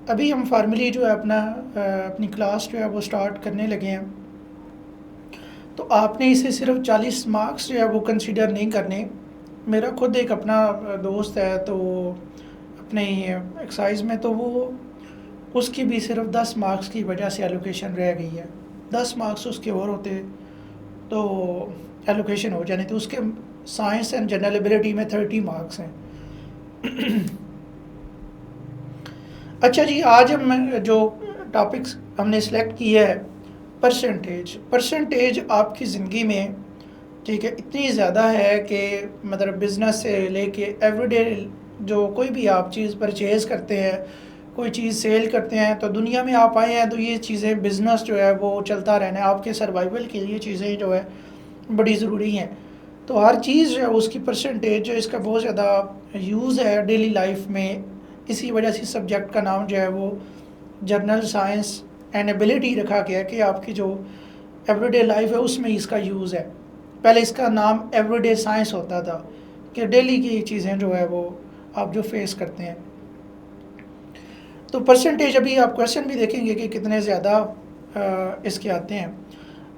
अभी हम फार्मली जो है अपनी क्लास जो है वो स्टार्ट करने लगे हैं। तो आपने इसे सिर्फ 40 मार्क्स जो है वो कंसीडर नहीं करने। मेरा खुद एक अपना दोस्त है, तो अपने एक्साइज में तो वो उसकी भी सिर्फ 10 मार्क्स की वजह से एलोकेशन रह गई है। 10 मार्क्स उसके और होते तो एलोकेशन हो जाने, तो उसके साइंस एंड जनरल एबिलिटी में 30 मार्क्स हैं। अच्छा जी, आज हम जो टॉपिक्स हमने सेलेक्ट किया है, परसेंटेज। परसेंटेज आपकी ज़िंदगी में, ठीक है, इतनी ज़्यादा है कि मतलब बिज़नेस से लेके एवरीडे जो कोई भी आप चीज़ परचेज़ करते हैं, कोई चीज़ सेल करते हैं, तो दुनिया में आप आए हैं तो ये चीज़ें बिज़नेस जो है वो चलता रहना है। आपके सर्वाइवल के लिए चीज़ें जो है बड़ी ज़रूरी हैं। तो हर चीज़ जो है उसकी परसेंटेज जो इसका बहुत ज़्यादा यूज़ है डेली लाइफ में। इसी वजह से सब्जेक्ट का नाम जो है वो जर्नल साइंस एंड एबिलिटी रखा गया है कि आपकी जो एवरीडे लाइफ है उसमें इसका यूज़ है। पहले इसका नाम एवरीडे साइंस होता था कि डेली की चीज़ें जो है वो आप जो फेस करते हैं। तो परसेंटेज अभी आप क्वेश्चन भी देखेंगे कि कितने ज़्यादा इसके आते हैं।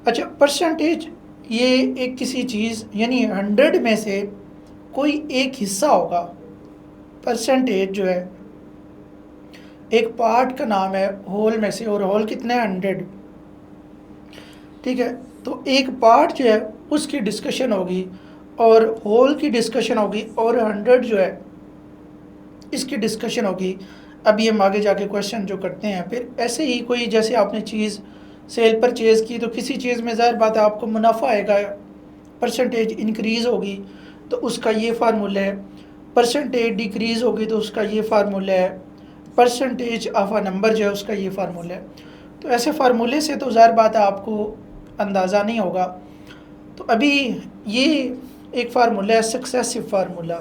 अच्छा, परसेंटेज ये एक किसी चीज़ यानी 100 में से कोई एक हिस्सा होगा। परसेंटेज जो है एक पार्ट का नाम है होल में से, और होल कितने 100, ठीक है। तो एक पार्ट जो है उसकी डिस्कशन होगी और होल की डिस्कशन होगी और 100 जो है इसकी डिस्कशन होगी। अभी हम आगे जाके क्वेश्चन जो करते हैं, फिर ऐसे ही कोई जैसे आपने चीज़ सेल परचेज़ की तो किसी चीज़ में ज़ाहिर बात है आपको मुनाफा आएगा, परसेंटेज इंक्रीज़ होगी तो उसका ये फार्मूला है। परसेंटेज डिक्रीज़ होगी तो उसका ये फार्मूला है। परसेंटेज ऑफ अ नंबर जो है उसका ये फार्मूला है। तो ऐसे फार्मूले से तो ज़ाहिर बात है आपको अंदाज़ा नहीं होगा। तो अभी ये एक फार्मूला है सक्सेसिव फार्मूला।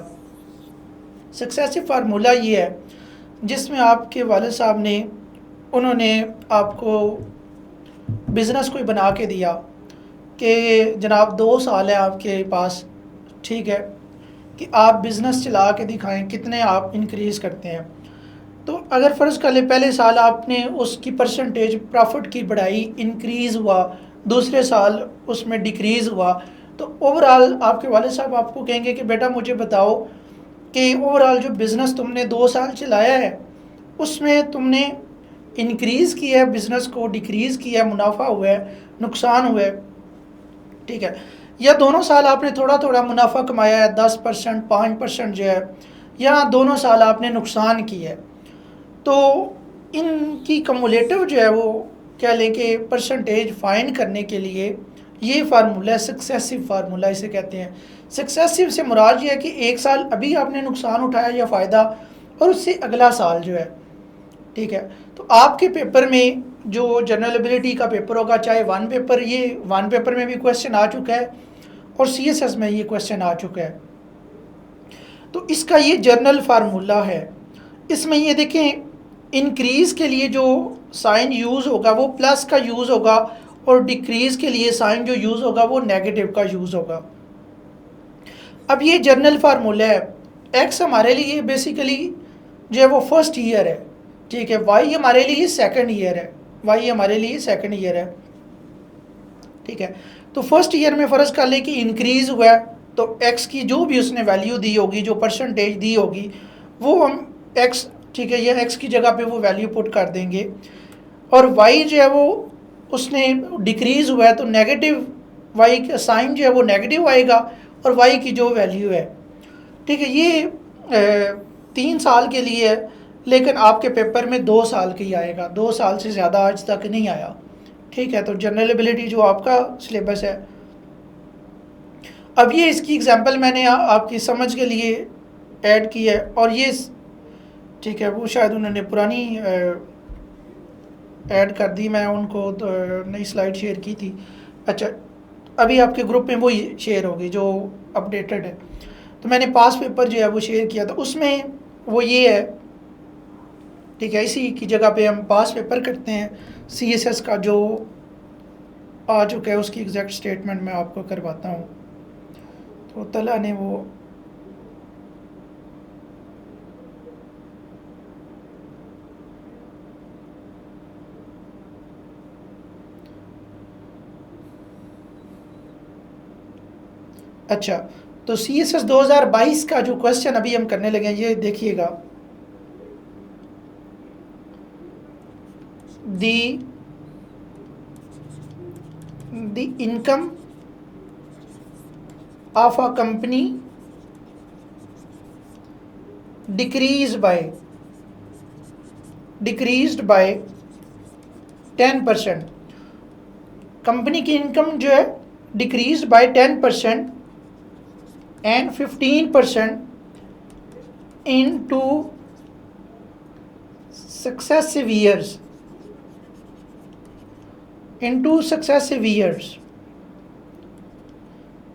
सक्सेसिव फार्मूला ये है जिसमें आपके वालिद साहब ने उन्होंने आपको बिज़नेस कोई बना के दिया कि जनाब 2 साल है आपके पास, ठीक है, कि आप बिज़नेस चला के दिखाएं कितने आप इंक्रीज़ करते हैं। तो अगर फ़र्ज़ कर ले पहले साल आपने उसकी परसेंटेज प्रॉफिट की बढ़ाई, इंक्रीज़ हुआ, दूसरे साल उसमें डिक्रीज़ हुआ, तो ओवरऑल आपके वालिद साहब आपको कहेंगे कि बेटा मुझे बताओ कि ओवरऑल जो बिज़नेस तुमने 2 साल चलाया है उसमें तुमने इंक्रीज़ किया है बिज़नेस को, डिक्रीज़ किया है, मुनाफा हुआ है, नुकसान हुआ है, ठीक है, या दोनों साल आपने थोड़ा थोड़ा मुनाफा कमाया है 10% 5% जो है, या दोनों साल आपने नुकसान किया है। तो इनकी कमुलेटिव जो है वो कह लें कि परसेंटेज फाइंड करने के लिए ये फार्मूला है सक्सेसिव फार्मूला इसे कहते हैं। सक्सेसिव से मुराद ये है कि एक साल अभी आपने नुकसान उठाया या फ़ायदा, और उससे अगला साल जो है, ठीक है। तो आपके पेपर में जो जनरल एबिलिटी का पेपर होगा, चाहे वन पेपर, ये वन पेपर में भी क्वेश्चन आ चुका है और सीएसएस में ये क्वेश्चन आ चुका है। तो इसका ये जर्नल फार्मूला है। इसमें ये देखें, इंक्रीज़ के लिए जो साइन यूज़ होगा वो प्लस का यूज़ होगा, और डिक्रीज़ के लिए साइन जो यूज़ होगा वो नेगेटिव का यूज़ होगा। अब ये जर्नल फार्मूला है। एक्स हमारे लिए बेसिकली जो है वो फर्स्ट ईयर है, ठीक है। वाई हमारे लिए सेकंड ईयर है, वाई हमारे लिए सेकंड ईयर है, ठीक है। तो फर्स्ट ईयर में फ़र्ज़ कर लें कि इंक्रीज़ हुआ है, तो एक्स की जो भी उसने वैल्यू दी होगी, जो परसेंटेज दी होगी, वो हम एक्स, ठीक है, ये एक्स की जगह पे वो वैल्यू पुट कर देंगे। और वाई जो है वो उसने डिक्रीज़ हुआ है तो नेगेटिव वाई का साइन जो है वो नेगेटिव आएगा, और वाई की जो वैल्यू है, ठीक है। ये 3 साल के लिए है, लेकिन आपके पेपर में 2 साल का ही आएगा, 2 साल से ज़्यादा आज तक नहीं आया, ठीक है। तो जनरल एबिलिटी जो आपका सिलेबस है, अब ये इसकी एग्जांपल मैंने आपकी समझ के लिए ऐड की है, और ये ठीक है वो शायद उन्होंने पुरानी ऐड कर दी, मैं उनको तो नई स्लाइड शेयर की थी। अच्छा, अभी आपके ग्रुप में वो शेयर होगी जो अपडेटेड है। तो मैंने पास पेपर जो है वो शेयर किया था, उसमें वो ये है, ठीक है। इसी की जगह पे हम पास पेपर करते हैं। सीएसएस का जो आ चुका है उसकी एग्जैक्ट स्टेटमेंट मैं आपको करवाता हूँ। तो तला ने वो अच्छा, तो CSS 2022 का जो क्वेश्चन अभी हम करने लगे हैं, ये देखिएगा। The income of a company decreased by 10%। Company की इनकम जो है decrease by 10% and 15% in two successive years.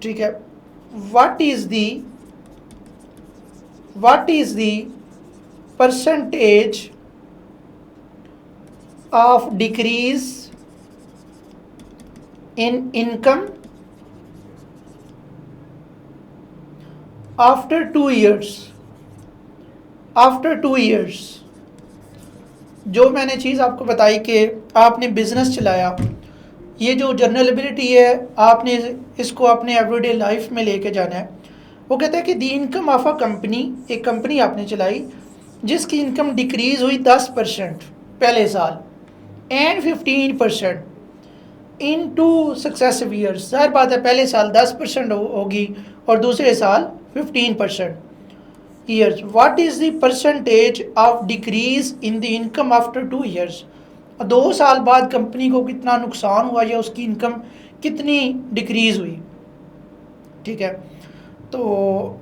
ठीक है, what is the percentage of decrease in income after 2 years। जो मैंने चीज़ आपको बताई कि आपने बिजनेस चलाया, ये जो जनरल एबिलिटी है आपने इसको अपने एवरीडे लाइफ में लेके जाना है। वो कहता है कि दी इनकम ऑफ अ कंपनी, एक कंपनी आपने चलाई जिसकी इनकम डिक्रीज हुई 10% पहले साल and 15% in two successive years. जाहिर बात है पहले साल 10% होगी और दूसरे साल 15% years. What is the percentage of decrease in the income after 2 years. 2 साल बाद कंपनी को कितना नुकसान हुआ या उसकी इनकम कितनी डिक्रीज हुई। ठीक है, तो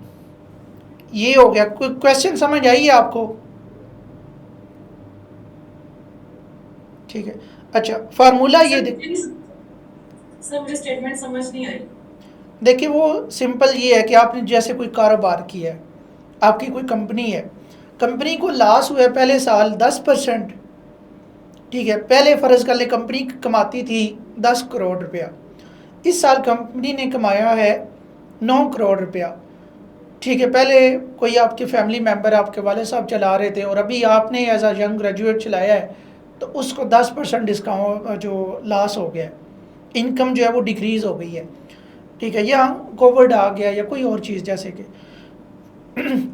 ये हो गया। कोई क्वेश्चन समझ आई है आपको? ठीक है, अच्छा फार्मूला ये सर मुझे स्टेटमेंट समझ नहीं आई। देखिए, वो सिंपल ये है कि आपने जैसे कोई कारोबार किया है, आपकी कोई कंपनी है, कंपनी को लॉस हुआ है पहले साल 10%। ठीक है, पहले फ़र्ज़ कर ले कंपनी कमाती थी 10 करोड़ रुपया, इस साल कंपनी ने कमाया है 9 करोड़ रुपया। ठीक है, पहले कोई आपके फैमिली मेम्बर आपके वाले साहब चला रहे थे और अभी आपने एज अ यंग ग्रेजुएट चलाया है, तो उसको 10% डिस्काउंट जो लॉस हो गया है, इनकम जो है वो डिक्रीज़ हो गई है। ठीक है, या कोविड आ गया या कोई और चीज़, जैसे कि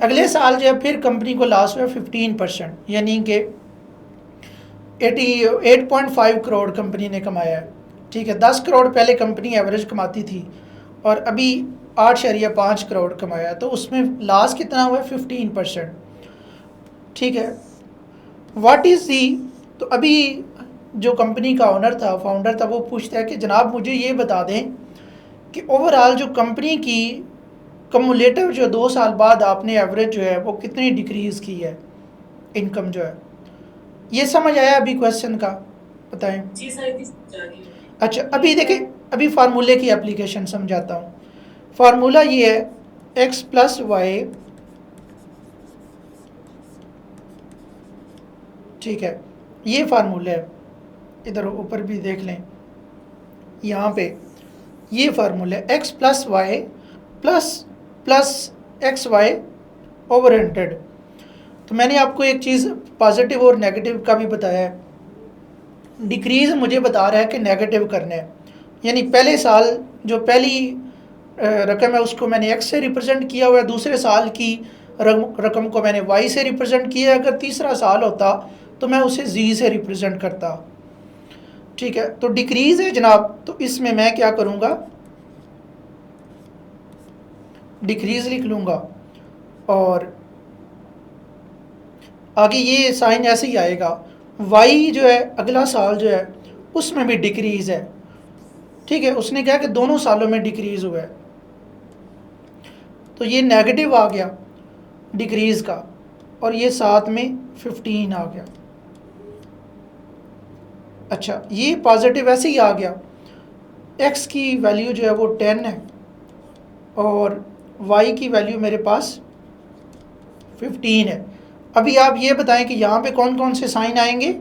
अगले साल जो है फिर कंपनी को लॉस हुआ 15%, यानी कि 8.5 करोड़ कंपनी ने कमाया है। ठीक है, 10 करोड़ पहले कंपनी एवरेज कमाती थी और अभी 8.5 करोड़ कमाया, तो उसमें लॉस कितना हुआ है 15%। ठीक है, व्हाट इज़ दी, तो अभी जो कंपनी का ओनर था, फाउंडर था, वो पूछता है कि जनाब मुझे ये बता दें कि ओवरऑल जो कंपनी की कमुलेटिव जो 2 साल बाद आपने एवरेज जो है वो कितनी डिक्रीज़ की है इनकम जो है। ये समझ आया अभी क्वेश्चन का? बताएं। जी सर, इतनी समझ आ रही है। अच्छा, अभी देखिए, अभी फार्मूले की एप्लीकेशन समझाता हूँ। फार्मूला ये है x प्लस वाई, ठीक है, ये फार्मूला है। इधर ऊपर भी देख लें, यहाँ पे ये फार्मूला है x plus Y plus X Y over 100। तो मैंने आपको एक चीज़ पॉजिटिव और नेगेटिव का भी बताया है। डिक्रीज़ मुझे बता रहा है कि नेगेटिव करना है, यानी पहले साल जो पहली रकम है उसको मैंने x से रिप्रेजेंट किया हुआ है, दूसरे साल की रकम को मैंने y से रिप्रेजेंट किया। अगर तीसरा साल होता तो मैं उसे z से रिप्रेजेंट करता। ठीक है, तो डिक्रीज़ है जनाब, तो इसमें मैं क्या करूँगा, डिक्रीज़ लिख लूँगा और आगे ये साइन ऐसे ही आएगा। y जो है अगला साल जो है उसमें भी डिक्रीज़ है। ठीक है, उसने कहा कि दोनों सालों में डिक्रीज़ हुआ है, तो ये नेगेटिव आ गया डिक्रीज़ का, और ये साथ में 15 आ गया। अच्छा, ये पॉजिटिव ऐसे ही आ गया। x की वैल्यू जो है वो 10 है और y की वैल्यू मेरे पास 15 है। अभी आप ये बताएं कि यहाँ पे कौन कौन से साइन आएंगे?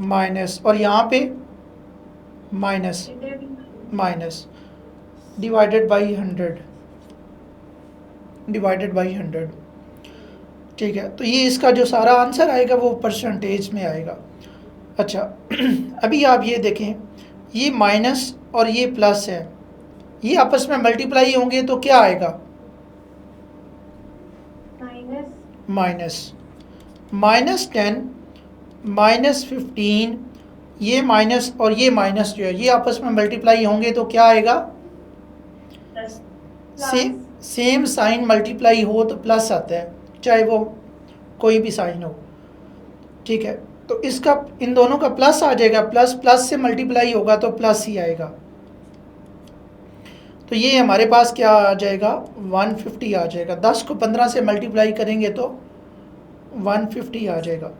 माइनस, और यहाँ पे माइनस डिवाइडेड बाई 100। ठीक है, तो ये इसका जो सारा आंसर आएगा वो परसेंटेज में आएगा। अच्छा अभी आप ये देखें, ये माइनस और ये प्लस है, ये आपस में मल्टीप्लाई होंगे तो क्या आएगा? -10 -15, ये माइनस और ये माइनस जो है ये आपस में मल्टीप्लाई होंगे तो क्या आएगा? सेम साइन मल्टीप्लाई हो तो प्लस आता है, चाहे वो कोई भी साइन हो, ठीक है। तो इसका इन दोनों का प्लस आ जाएगा, प्लस प्लस से मल्टीप्लाई होगा तो प्लस ही आएगा। तो ये हमारे पास क्या आ जाएगा? 150 आ जाएगा। 10 को 15 से मल्टीप्लाई करेंगे तो 150 आ जाएगा।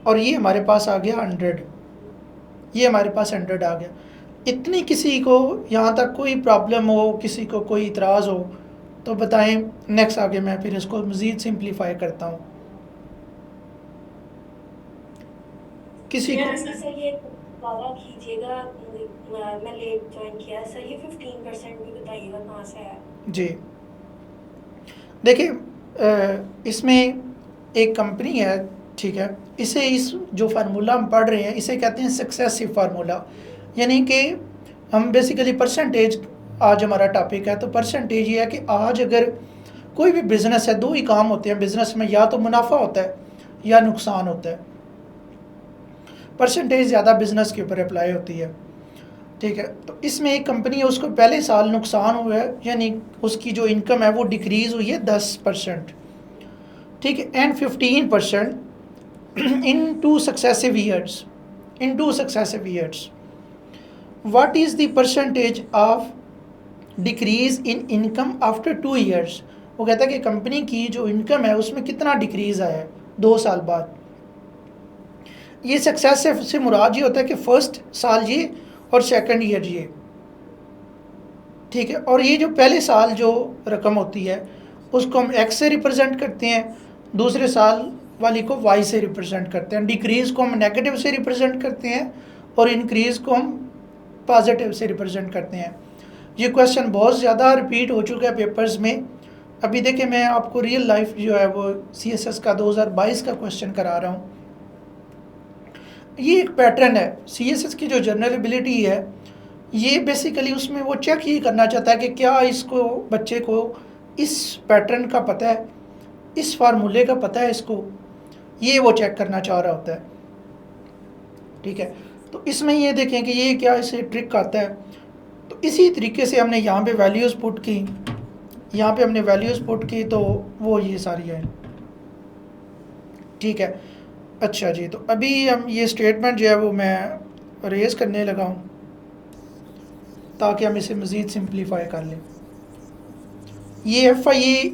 और ये हमारे पास आ गया 100, ये हमारे पास 100 आ गया। इतनी किसी को यहाँ तक कोई प्रॉब्लम हो, किसी को कोई इतराज़ हो तो बताएं, नेक्स्ट आगे मैं फिर इसको मज़ीद सिंप्लीफाई करता हूँ। किसी को सर ये वादा कीजिएगा, मैं लेट ज्वाइन किया सर, ये 15% भी बताइएगा कहाँ से है? जी देखिए, इसमें एक कंपनी है, ठीक है, इसे इस जो फार्मूला हम पढ़ रहे हैं इसे कहते हैं सक्सेसिव फार्मूला। यानी कि हम बेसिकली परसेंटेज, आज हमारा टॉपिक है, तो परसेंटेज ये है कि आज अगर कोई भी बिज़नेस है, दो ही काम होते हैं बिज़नेस में, या तो मुनाफा होता है या नुकसान होता है। परसेंटेज ज़्यादा बिज़नेस के ऊपर अप्लाई होती है, ठीक है। तो इसमें एक कंपनी है, उसको पहले साल नुकसान हुआ है, यानी उसकी जो इनकम है वो डिक्रीज़ हुई है 10%, ठीक है, and 15% in 2 successive years, in 2 successive years. What is the percentage of decrease in income after 2 years? वो कहता है कि कंपनी की जो इनकम है उसमें कितना डिक्रीज़ आया है 2 साल बाद। ये सक्सेसिव से मुराद ये होता है कि फर्स्ट साल ये और सेकंड ईयर ये, ठीक है। और ये जो पहले साल जो रकम होती है उसको हम एक्स से रिप्रेजेंट करते हैं, दूसरे साल वाली को वाई से रिप्रेजेंट करते हैं, डिक्रीज़ को हम नेगेटिव से रिप्रेजेंट करते हैं और इंक्रीज़ को हम पॉजिटिव से रिप्रेजेंट करते हैं। ये क्वेश्चन बहुत ज़्यादा रिपीट हो चुका है पेपर्स में। अभी देखिए मैं आपको रियल लाइफ जो है वो CSS का 2022 का क्वेश्चन करा रहा हूँ। ये एक पैटर्न है, CSS की जो जनरल एबिलिटी है ये बेसिकली उसमें वो चेक ये करना चाहता है कि क्या इसको बच्चे को इस पैटर्न का पता है, इस फार्मूले का पता है इसको, ये वो चेक करना चाह रहा होता है, ठीक है। तो इसमें ये देखें कि ये क्या इसे ट्रिक आता है। तो इसी तरीके से हमने यहाँ पे वैल्यूज़ पुट की, यहाँ पे हमने वैल्यूज़ पुट की तो वो ये सारी है, ठीक है। अच्छा जी, तो अभी हम ये स्टेटमेंट जो है वो मैं रेज़ करने लगा हूँ ताकि हम इसे मज़ीद सिंप्लीफाई कर लें। ये FIE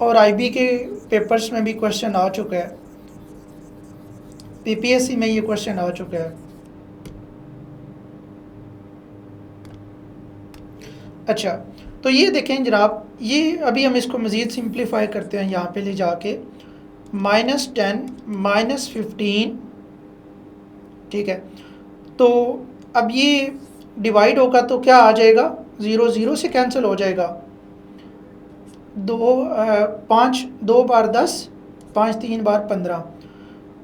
और IB के पेपर्स में भी क्वेश्चन आ चुका है, PPSC में ये क्वेश्चन आ चुका है। अच्छा, तो ये देखें जनाब, ये अभी हम इसको मज़ीद सिंप्लीफाई करते हैं यहाँ पे ले जाके, -10 -15, ठीक है। तो अब ये डिवाइड होगा तो क्या आ जाएगा? 0 0 से कैंसिल हो जाएगा। 5 2 बार 10, 5 3 बार 15,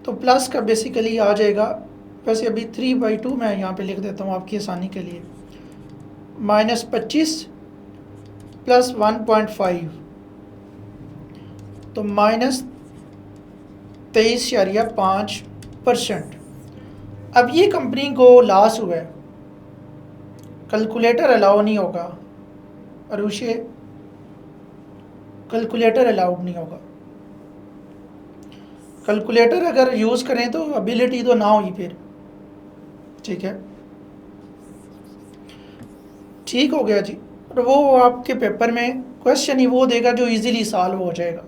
तो प्लस का बेसिकली आ जाएगा। वैसे अभी 3/2 मैं यहाँ पे लिख देता हूँ आपकी आसानी के लिए, -25 + 1.5, तो -23.5%। अब ये कंपनी को लॉस हुआ है, कैलकुलेटर अलाउ नहीं होगा, अरुषे कैलकुलेटर अलाउड नहीं होगा। कैलकुलेटर अगर यूज़ करें तो एबिलिटी तो ना हुई फिर, ठीक है। ठीक हो गया जी। और वो आपके पेपर में क्वेश्चन ही वो देगा जो इजीली सॉल्व हो जाएगा,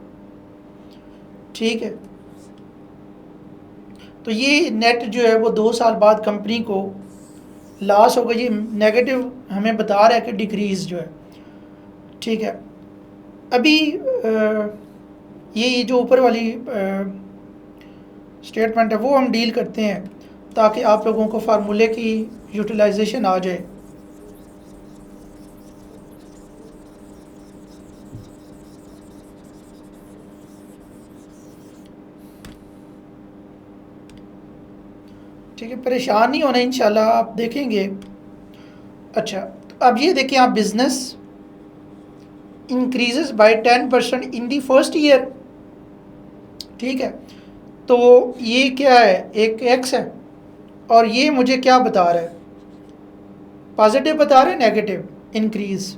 ठीक है। तो ये नेट जो है वो 2 साल बाद कंपनी को लॉस होगा, ये नेगेटिव हमें बता रहा है कि डिक्रीज़ जो है, ठीक है। अभी ये जो ऊपर वाली स्टेटमेंट है वो हम डील करते हैं ताकि आप लोगों को फार्मूले की यूटिलाइजेशन आ जाए। ठीक है, परेशान नहीं होना, इंशाल्लाह आप देखेंगे। अच्छा, अब ये देखिए आप, business increases by 10% in the first year, ठीक है। तो ये क्या है, एक एक्स है, और ये मुझे क्या बता रहा है, पॉजिटिव बता रहा है नेगेटिव, इंक्रीज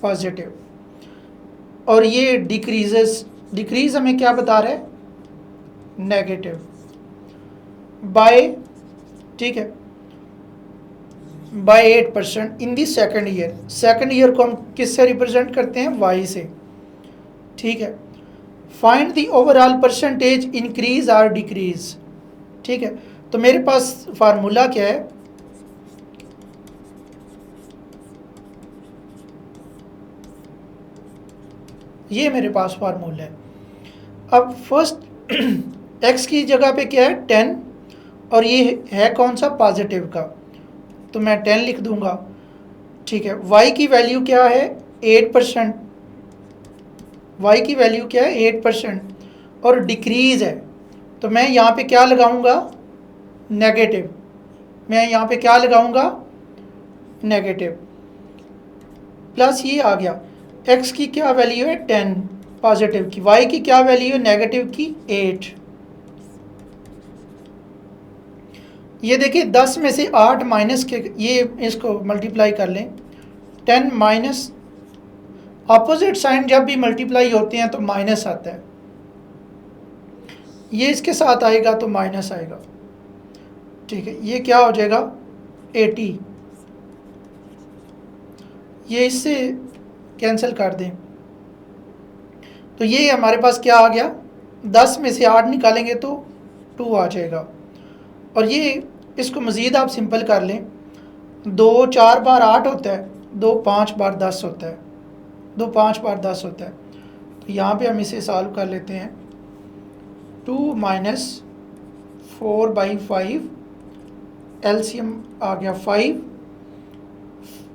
पॉजिटिव, और ये डिक्रीजेस, डिक्रीज हमें क्या बता रहा है, नेगेटिव बाय, ठीक है, by 8% in the second year. Second year को हम किससे रिप्रेजेंट करते हैं, वाई से, ठीक है। Find the overall percentage increase और डिक्रीज, ठीक है। तो मेरे पास फार्मूला क्या है, ये मेरे पास फार्मूला है। अब फर्स्ट एक्स की जगह पे क्या है, 10, और ये है कौन सा, पॉजिटिव का, तो मैं 10 लिख दूंगा, ठीक है। वाई की वैल्यू क्या है, 8%, वाई की वैल्यू क्या है, 8%, और डिक्रीज़ है, तो मैं यहाँ पे क्या लगाऊंगा, नेगेटिव, मैं यहाँ पे क्या लगाऊंगा, नेगेटिव, प्लस ये आ गया, एक्स की क्या वैल्यू है, 10 पॉजिटिव की, वाई की क्या वैल्यू है, नेगेटिव की 8। ये देखिए 10 में से 8 माइनस के, ये इसको मल्टीप्लाई कर लें, 10 माइनस, ऑपोजिट साइन जब भी मल्टीप्लाई होते हैं तो माइनस आता है, ये इसके साथ आएगा तो माइनस आएगा, ठीक है। ये क्या हो जाएगा, 80, ये इससे कैंसिल कर दें, तो ये हमारे पास क्या आ गया, 10 में से 8 निकालेंगे तो 2 आ जाएगा। और ये इसको मज़ीद आप सिंपल कर लें, 2 4 बार 8 होता है, 2 5 बार 10 होता है, 2 5 बार 10 होता है। तो यहाँ पे हम इसे सॉल्व कर लेते हैं, 2 माइनस 4/5, एलसीएम आ गया 5,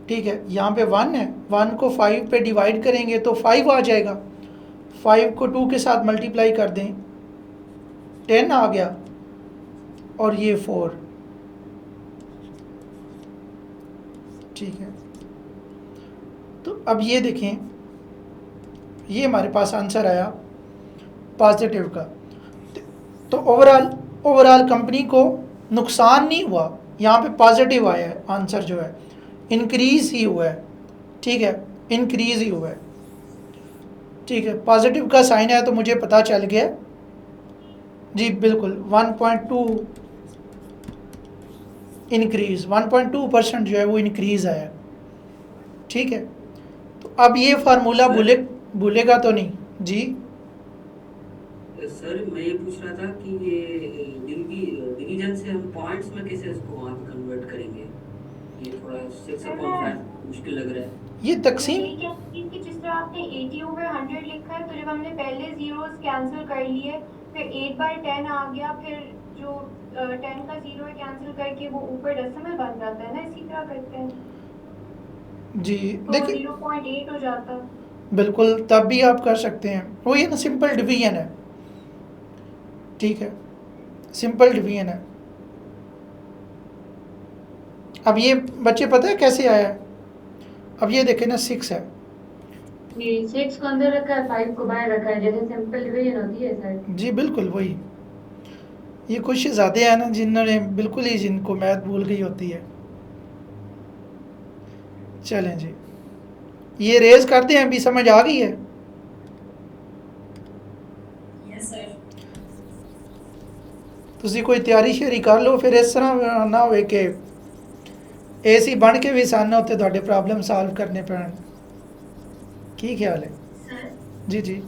ठीक है। यहाँ पे 1 है, 1 को 5 पे डिवाइड करेंगे तो 5 आ जाएगा, 5 को 2 के साथ मल्टीप्लाई कर दें, 10 आ गया, और ये 4, ठीक है। तो अब ये देखें, ये हमारे पास आंसर आया पॉजिटिव का। तो ओवरऑल कंपनी को नुकसान नहीं हुआ, यहाँ पे पॉजिटिव आया है, आंसर जो है इंक्रीज ही हुआ है, ठीक है, इंक्रीज ही हुआ है, ठीक है। पॉजिटिव का साइन है तो मुझे पता चल गया जी, बिल्कुल 1.2 इंक्रीज, 1.2% जो है वो इंक्रीज़ आया, ठीक है। तो अब ये फार्मूला भूलेगा तो नहीं जी। सर मैं ये पूछ रहा था कि ये डिवीजन से हम पॉइंट्स में कैसे इसको वहाँ पे कन्वर्ट करेंगे, ये थोड़ा 6/5 मुश्किल लग रहा है। ये तकसीम कि जिस तरह आपने 80/100 लिखा है, तो जब हमने पहले जीरोस कैंसिल कर लिए, फिर 8/10 आ गया, फिर जो 10 का जीरो है कैंसिल करके वो ऊपर डेसिमल बन जाता है ना, इसी तरह करते हैं जी, तो देखिए 0.8 हो जाता है। बिल्कुल, तब भी आप कर सकते हैं, वो ये ना सिंपल डिवीजन है, ठीक है, सिंपल डिवीजन है। अब ये बच्चे पता है कैसे आया है, अब ये देखें ना 6 है, 6 को अंदर रखा है, 5 को बाहर रखा है, जैसे सिंपल डिवीजन होती है सर। जी बिल्कुल वही। ये कुछ ज़्यादा हैं ना जिन्होंने बिल्कुल ही, जिनको मैथ भूल गई होती है। चलें जी, ये रेज करते हैं, अभी समझ आ गई है। Yes sir. तुसी कोई तैयारी शेरी कर लो, फिर इस तरह ना होए कि एसी बन के भी सन होते ਤੁਹਾਡੇ प्रॉब्लम सॉल्व करने पैण। की ख्याल है सर? जी जी।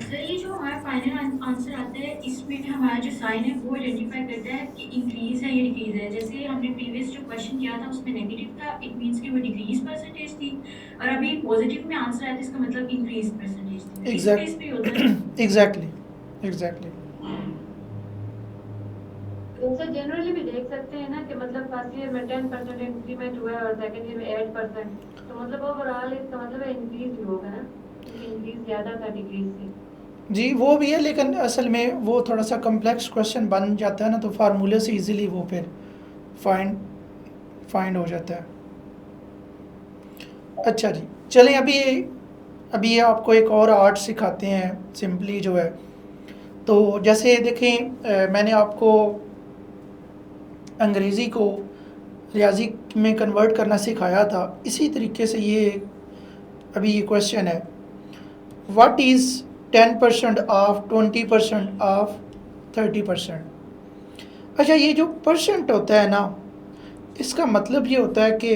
सर ये जो हमारा फाइनल आंसर आता है, इसमें हमारा जो साइन है वो आइडेंटिफाई करता है कि इंक्रीज है या डिक्रीज है। जैसे हमने प्रीवियस जो क्वेश्चन किया था उसमें नेगेटिव था, इट मींस कि वो डिक्रीज परसेंटेज थी, और अभी पॉजिटिव में आंसर आया तो इसका मतलब इंक्रीज परसेंटेज थी। इस केस पे होता है। एग्जैक्टली। तो सर जनरली भी देख सकते हैं ना कि मतलब फर्स्ट ईयर में 10% इंक्रीमेंट हुआ है और सेकंड ईयर में 8%, तो मतलब ओवरऑल इसका मतलब इंक्रीज ही होगा ना, क्योंकि इंक्रीज ज़्यादा था डिक्रीज से। जी वो भी है, लेकिन असल में वो थोड़ा सा कम्प्लेक्स क्वेश्चन बन जाता है ना, तो फार्मूले से इजीली वो फिर फाइंड हो जाता है। अच्छा जी, चलें अभी आपको एक और आर्ट सिखाते हैं सिंपली जो है। तो जैसे देखें मैंने आपको अंग्रेज़ी को रियाजी में कन्वर्ट करना सिखाया था, इसी तरीके से अभी ये क्वेश्चन है, व्हाट इज़ 10% ऑफ 20% ऑफ 30%। अच्छा, ये जो परसेंट होता है ना, इसका मतलब ये होता है कि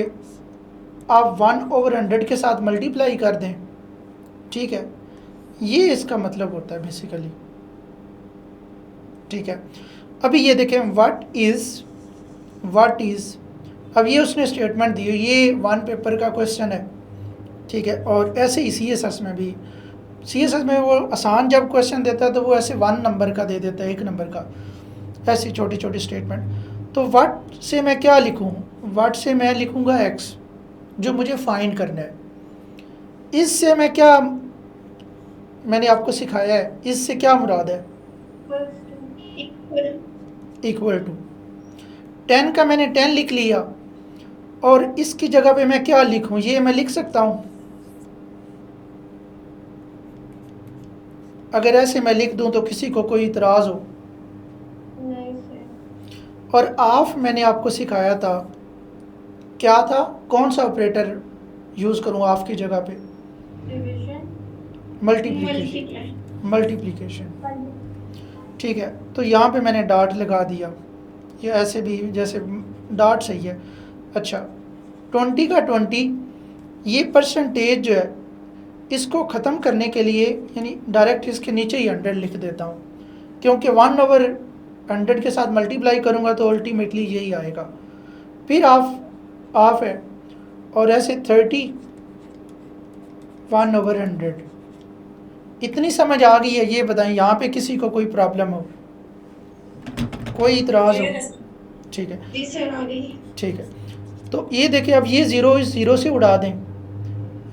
आप 1/100 के साथ मल्टीप्लाई कर दें, ठीक है, ये इसका मतलब होता है बेसिकली, ठीक है। अभी ये देखें व्हाट इज़, अब ये उसने स्टेटमेंट दी, ये 1 पेपर का क्वेश्चन है, ठीक है। और ऐसे ही CSS में भी, CSS में वो आसान जब क्वेश्चन देता है तो वो ऐसे 1 नंबर का दे देता है, 1 नंबर का, ऐसी छोटी छोटी स्टेटमेंट। तो व्हाट से मैं क्या लिखूँ, व्हाट से मैं लिखूँगा x, जो मुझे फाइंड करना है। इससे मैं क्या, मैंने आपको सिखाया है, इससे क्या मुराद है, इक्वल टू 10 का मैंने 10 लिख लिया, और इसकी जगह पे मैं क्या लिखूं, ये मैं लिख सकता हूं। अगर ऐसे मैं लिख दूं तो किसी को कोई इतराज़ हो? नहीं सर। और ऑफ मैंने आपको सिखाया था, क्या था, कौन सा ऑपरेटर यूज़ करूं ऑफ की जगह पे? डिवीजन, मल्टीप्लिकेशन, ठीक है। तो यहाँ पे मैंने डॉट लगा दिया, या ऐसे भी जैसे डॉट सही है। अच्छा, 20 का 20, ये परसेंटेज जो है इसको ख़त्म करने के लिए यानी डायरेक्ट इसके नीचे ही 100 लिख देता हूँ, क्योंकि 1/100 के साथ मल्टीप्लाई करूँगा तो अल्टीमेटली यही आएगा। फिर ऑफ है, और ऐसे 30 1/100। इतनी समझ आ गई है? ये बताएं यहाँ पे किसी को कोई प्रॉब्लम हो, कोई इतराज़ हो? ठीक है जी सर, आ गई। ठीक है। तो ये देखें, अब ये 0 इस 0 से उड़ा दें,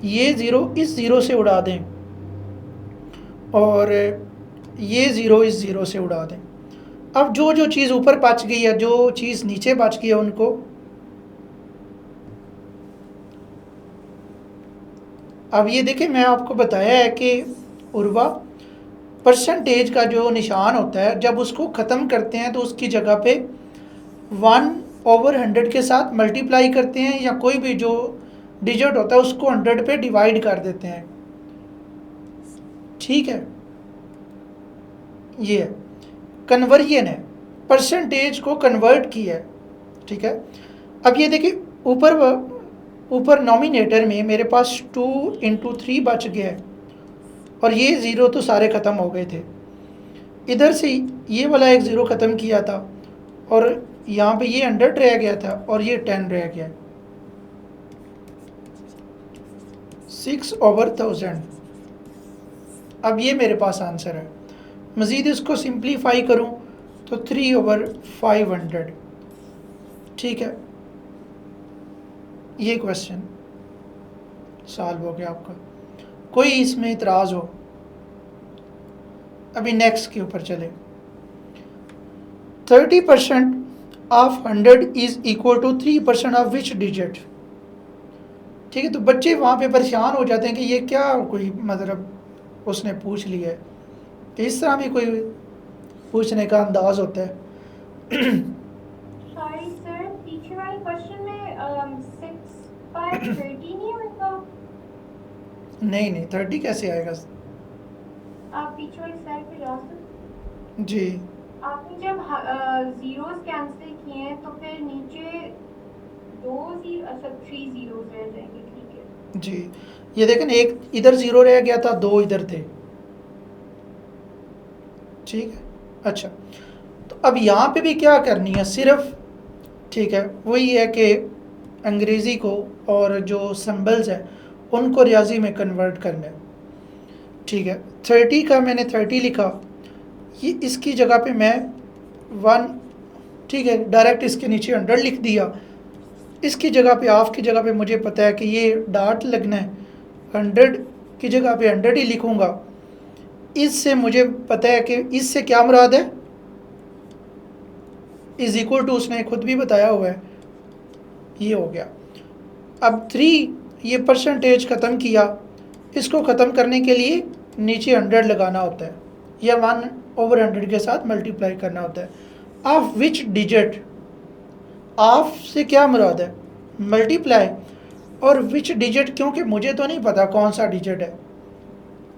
ये 0 इस 0 से उड़ा दें, और ये 0 इस 0 से उड़ा दें। अब जो चीज़ ऊपर बच गई है, जो चीज़ नीचे बच गई है, उनको अब ये देखें, मैं आपको बताया है कि उर्वा परसेंटेज का जो निशान होता है, जब उसको ख़त्म करते हैं तो उसकी जगह पे 1/100 के साथ मल्टीप्लाई करते हैं, या कोई भी जो डिजिट होता है उसको 100 पे डिवाइड कर देते हैं, ठीक है। ये कन्वर्जन है, परसेंटेज को कन्वर्ट किया है, ठीक है। अब ये देखिए, ऊपर नॉमिनेटर में मेरे पास 2 × 3 बच गया है, और ये 0 तो सारे ख़त्म हो गए थे। इधर से ये वाला एक 0 ख़त्म किया था, और यहाँ पे ये 100 रह गया था, और ये 10 रह गया, 6/1000। अब ये मेरे पास आंसर है। मज़ीद इसको सिंप्लीफाई करूँ तो 3/500, ठीक है। ये क्वेश्चन सॉल्व हो गया आपका। कोई इसमें इतराज़ हो? अभी नेक्स्ट के ऊपर चले। 30% of 100 is equal to 3% of which digit, ठीक है। तो बच्चे वहाँ पे परेशान हो जाते हैं कि ये क्या कोई मतलब उसने पूछ लिया है, कि इस तरह भी कोई पूछने का अंदाज होता है। सॉरी सर, पीछे वाले क्वेश्चन में 6/30 नहीं होगा? नहीं 30 कैसे आएगा? आप पीछे वाली स्लाइड पे जा सकते जी, आपने जब जीरोस कैंसिल किए हैं तो फिर नीचे 3 जीरोस रह जाएंगे, ठीक है जी। ये देखें, एक इधर 0 रह गया था, 2 इधर थे, ठीक है। अच्छा, तो अब यहाँ पे भी क्या करनी है, सिर्फ, ठीक है, वही है कि अंग्रेज़ी को और जो सिंबल्स हैं उनको रियाजी में कन्वर्ट करना है, ठीक है। 30 का मैंने 30 लिखा, ये इसकी जगह पे मैं 1, ठीक है, डायरेक्ट इसके नीचे 100 लिख दिया। इसकी जगह पे, ऑफ की जगह पे मुझे पता है कि ये डॉट लगना है, 100 की जगह पे 100 ही लिखूँगा। इससे मुझे पता है कि इससे क्या मुराद है, इज इक्वल टू, उसने खुद भी बताया हुआ है, ये हो गया। अब 3 ये परसेंटेज ख़त्म किया, इसको ख़त्म करने के लिए नीचे 100 लगाना होता है या 1/100 के साथ मल्टीप्लाई करना होता है। ऑफ विच डिजिट, ऑफ से क्या मुराद है, मल्टीप्लाई, और विच डिजिट क्योंकि मुझे तो नहीं पता कौन सा डिजिट है,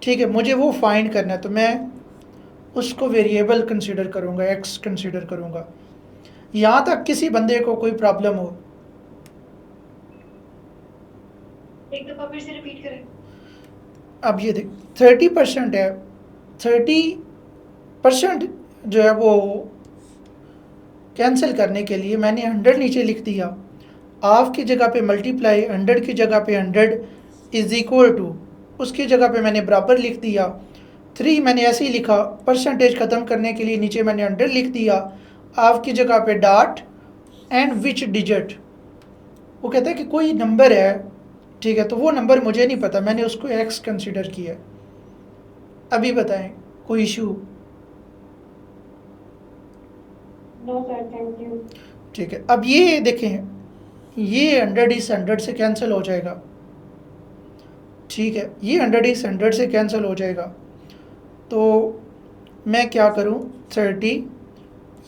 ठीक है, मुझे वो फाइंड करना है, तो मैं उसको वेरिएबल कंसीडर करूँगा, एक्स कंसीडर करूँगा। यहाँ तक किसी बंदे को कोई प्रॉब्लम हो? एक दफ़ा फिर से रिपीट करें। अब ये देख 30% है, 30% जो है वो कैंसिल करने के लिए मैंने 100 नीचे लिख दिया, ऑफ की जगह पे मल्टीप्लाई, 100 की जगह पे 100 इज इक्वल टू, उसकी जगह पे मैंने बराबर लिख दिया। 3 मैंने ऐसे ही लिखा, परसेंटेज ख़त्म करने के लिए नीचे मैंने 100 लिख दिया, ऑफ की जगह पे डॉट एंड विच डिजिट। वो कहता है कि कोई नंबर है, ठीक है, तो वो नंबर मुझे नहीं पता, मैंने उसको एक्स कंसीडर किया। अभी बताएं कोई issue? No sir, thank you. ठीक है, अब ये देखें, ये 100 इस 100 से कैंसिल हो जाएगा, ठीक है, ये 100 इस 100 से कैंसिल हो जाएगा। तो मैं क्या करूं, 30,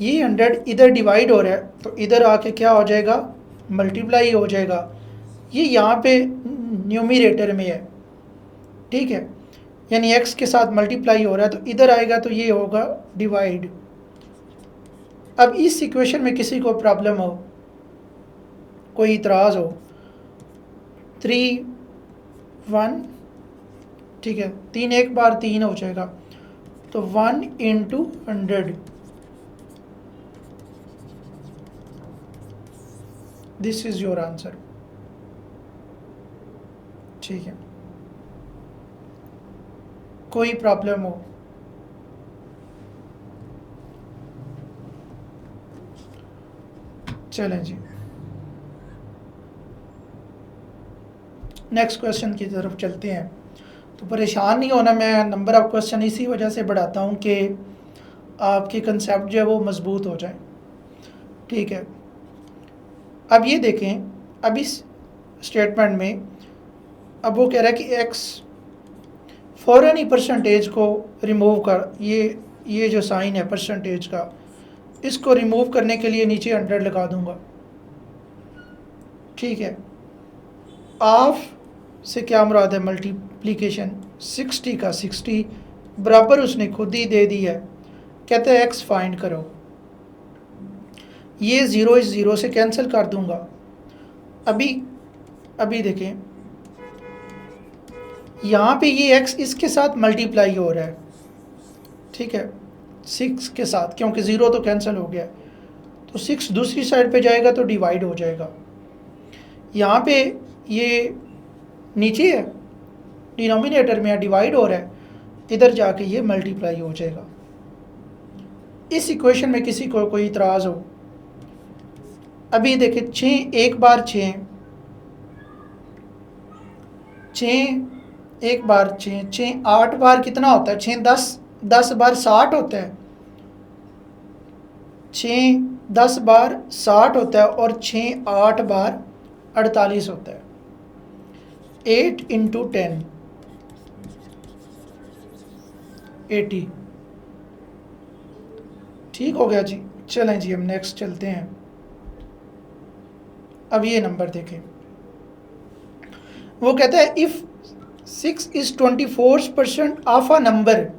ये 100 इधर डिवाइड हो रहा है, तो इधर आके क्या हो जाएगा, मल्टीप्लाई हो जाएगा। ये यहाँ पे न्यूमरेटर में है, ठीक है, यानी x के साथ मल्टीप्लाई हो रहा है, तो इधर आएगा तो ये होगा डिवाइड। अब इस इक्वेशन में किसी को प्रॉब्लम हो, कोई इतराज़ हो? 3 1, ठीक है, 3 एक बार 3 हो जाएगा, तो 1 × 100, दिस इज़ योर आंसर, ठीक है। कोई प्रॉब्लम हो? चलें जी, नेक्स्ट क्वेश्चन की तरफ चलते हैं। तो परेशान नहीं होना, मैं नंबर ऑफ क्वेश्चन इसी वजह से बढ़ाता हूँ कि आपके कंसेप्ट जो है वो मजबूत हो जाए, ठीक है। अब ये देखें, अब इस स्टेटमेंट में अब वो कह रहा है कि एक्स फ़ौरन ही परसेंटेज को रिमूव कर, ये जो साइन है परसेंटेज का, इसको रिमूव करने के लिए नीचे 100 लगा दूंगा, ठीक है। ऑफ से क्या मुराद है, मल्टीप्लिकेशन, 60 का 60 बराबर उसने खुद ही दे दी है, कहते हैं एक्स फाइंड करो। ये 0 इस 0 से कैंसिल कर दूंगा। अभी देखें, यहाँ पे ये x इसके साथ मल्टीप्लाई हो रहा है, ठीक है, 6 के साथ, क्योंकि 0 तो कैंसिल हो गया, तो 6 दूसरी साइड पे जाएगा तो डिवाइड हो जाएगा। यहाँ पे ये नीचे है, डिनोमिनेटर में डिवाइड हो रहा है, इधर जाके ये मल्टीप्लाई हो जाएगा। इस इक्वेशन में किसी को कोई इतराज़ हो? अभी देखिए, 6 एक बार 6 एक बार 6 8 बार कितना होता है, 6 10 बार 60 होता है, 6 10 बार 60 होता है, और 6 8 बार 48 होता है। 8 × 10 80, ठीक हो गया जी। चलें जी, हम नेक्स्ट चलते हैं। अब ये नंबर देखें, वो कहता है if 6 is 24% of a number,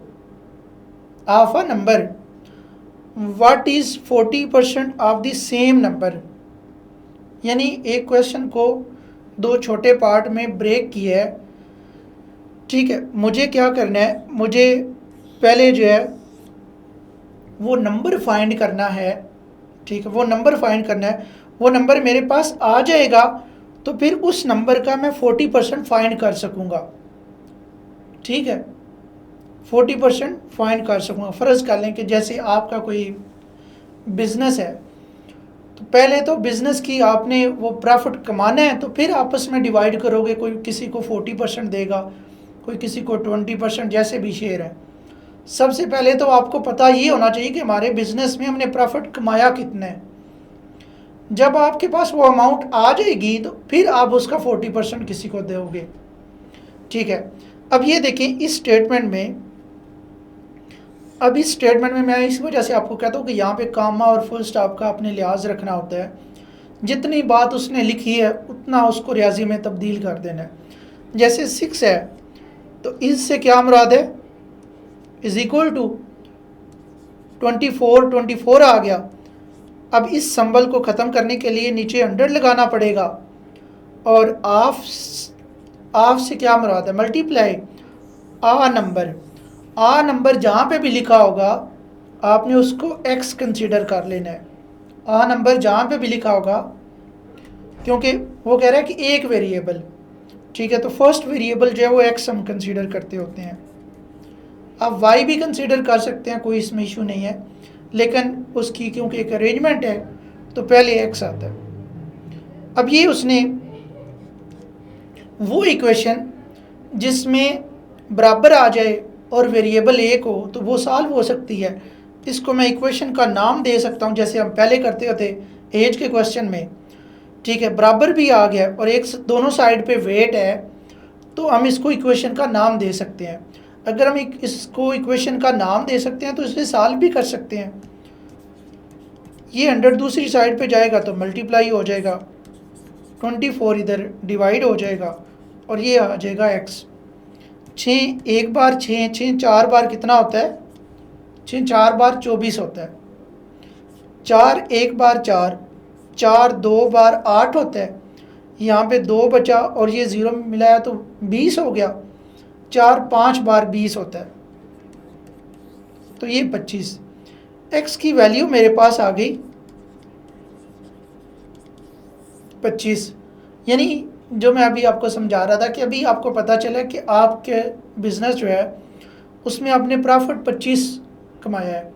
what is 40% of the same number? यानी एक क्वेश्चन को 2 छोटे पार्ट में ब्रेक किया है, ठीक है। मुझे क्या करना है, मुझे पहले जो है वो नंबर फाइंड करना है, ठीक है, वो नंबर फाइंड करना है। वो नंबर मेरे पास आ जाएगा तो फिर उस नंबर का मैं 40% फाइंड कर सकूँगा, ठीक है, 40% फाइंड कर सकूँगा। फ़र्ज़ कर लें कि जैसे आपका कोई बिज़नेस है, तो पहले तो बिज़नेस की आपने वो प्रॉफिट कमाना है, तो फिर आपस में डिवाइड करोगे, कोई किसी को 40% देगा, कोई किसी को 20%, जैसे भी शेयर है। सबसे पहले तो आपको पता ये होना चाहिए कि हमारे बिजनेस में हमने प्रॉफिट कमाया कितना है। जब आपके पास वो अमाउंट आ जाएगी तो फिर आप उसका 40% किसी को दोगे, ठीक है। अब ये देखें इस स्टेटमेंट में, अब इस स्टेटमेंट में मैं इस वजह से आपको कहता हूँ कि यहाँ पे कामा और फुल स्टॉप का अपने लिहाज रखना होता है। जितनी बात उसने लिखी है उतना उसको रियाजी में तब्दील कर देना है। जैसे 6 है तो इससे क्या मुराद है, इज इक्वल टू 24 आ गया। अब इस संबल को ख़त्म करने के लिए नीचे 100 लगाना पड़ेगा और ऑफ से क्या मुराद है, मल्टीप्लाई आ नंबर जहाँ पे भी लिखा होगा आपने उसको x कंसीडर कर लेना है। आ नंबर जहाँ पे भी लिखा होगा, क्योंकि वो कह रहा है कि एक वेरिएबल, ठीक है, तो फर्स्ट वेरिएबल जो है वो x हम कंसीडर करते होते हैं। आप y भी कंसीडर कर सकते हैं, कोई इसमें इशू नहीं है, लेकिन उसकी क्योंकि एक अरेंजमेंट है तो पहले x आता है। अब ये उसने वो इक्वेशन जिसमें बराबर आ जाए और वेरिएबल एक हो तो वो सॉल्व हो सकती है। इसको मैं इक्वेशन का नाम दे सकता हूँ, जैसे हम पहले करते होते एज के क्वेश्चन में, ठीक है। बराबर भी आ गया और एक दोनों साइड पे वेट है तो हम इसको इक्वेशन का नाम दे सकते हैं। अगर हम इसको इक्वेशन का नाम दे सकते हैं तो इसे सॉल्व भी कर सकते हैं। ये 100 दूसरी साइड पे जाएगा तो मल्टीप्लाई हो जाएगा, 24 इधर डिवाइड हो जाएगा और ये आ जाएगा x। 6 एक बार 6, 6 4 बार कितना होता है, 6 4 बार 24 होता है। 4 एक बार 4, 4 2 बार 8 होता है। यहाँ पे 2 बचा और ये 0 मिलाया तो 20 हो गया। 4 5 बार 20 होता है, तो ये 25। x की वैल्यू मेरे पास आ गई 25। यानी जो मैं अभी आपको समझा रहा था कि अभी आपको पता चला कि आपके बिज़नेस जो है उसमें आपने प्रॉफिट 25 कमाया है।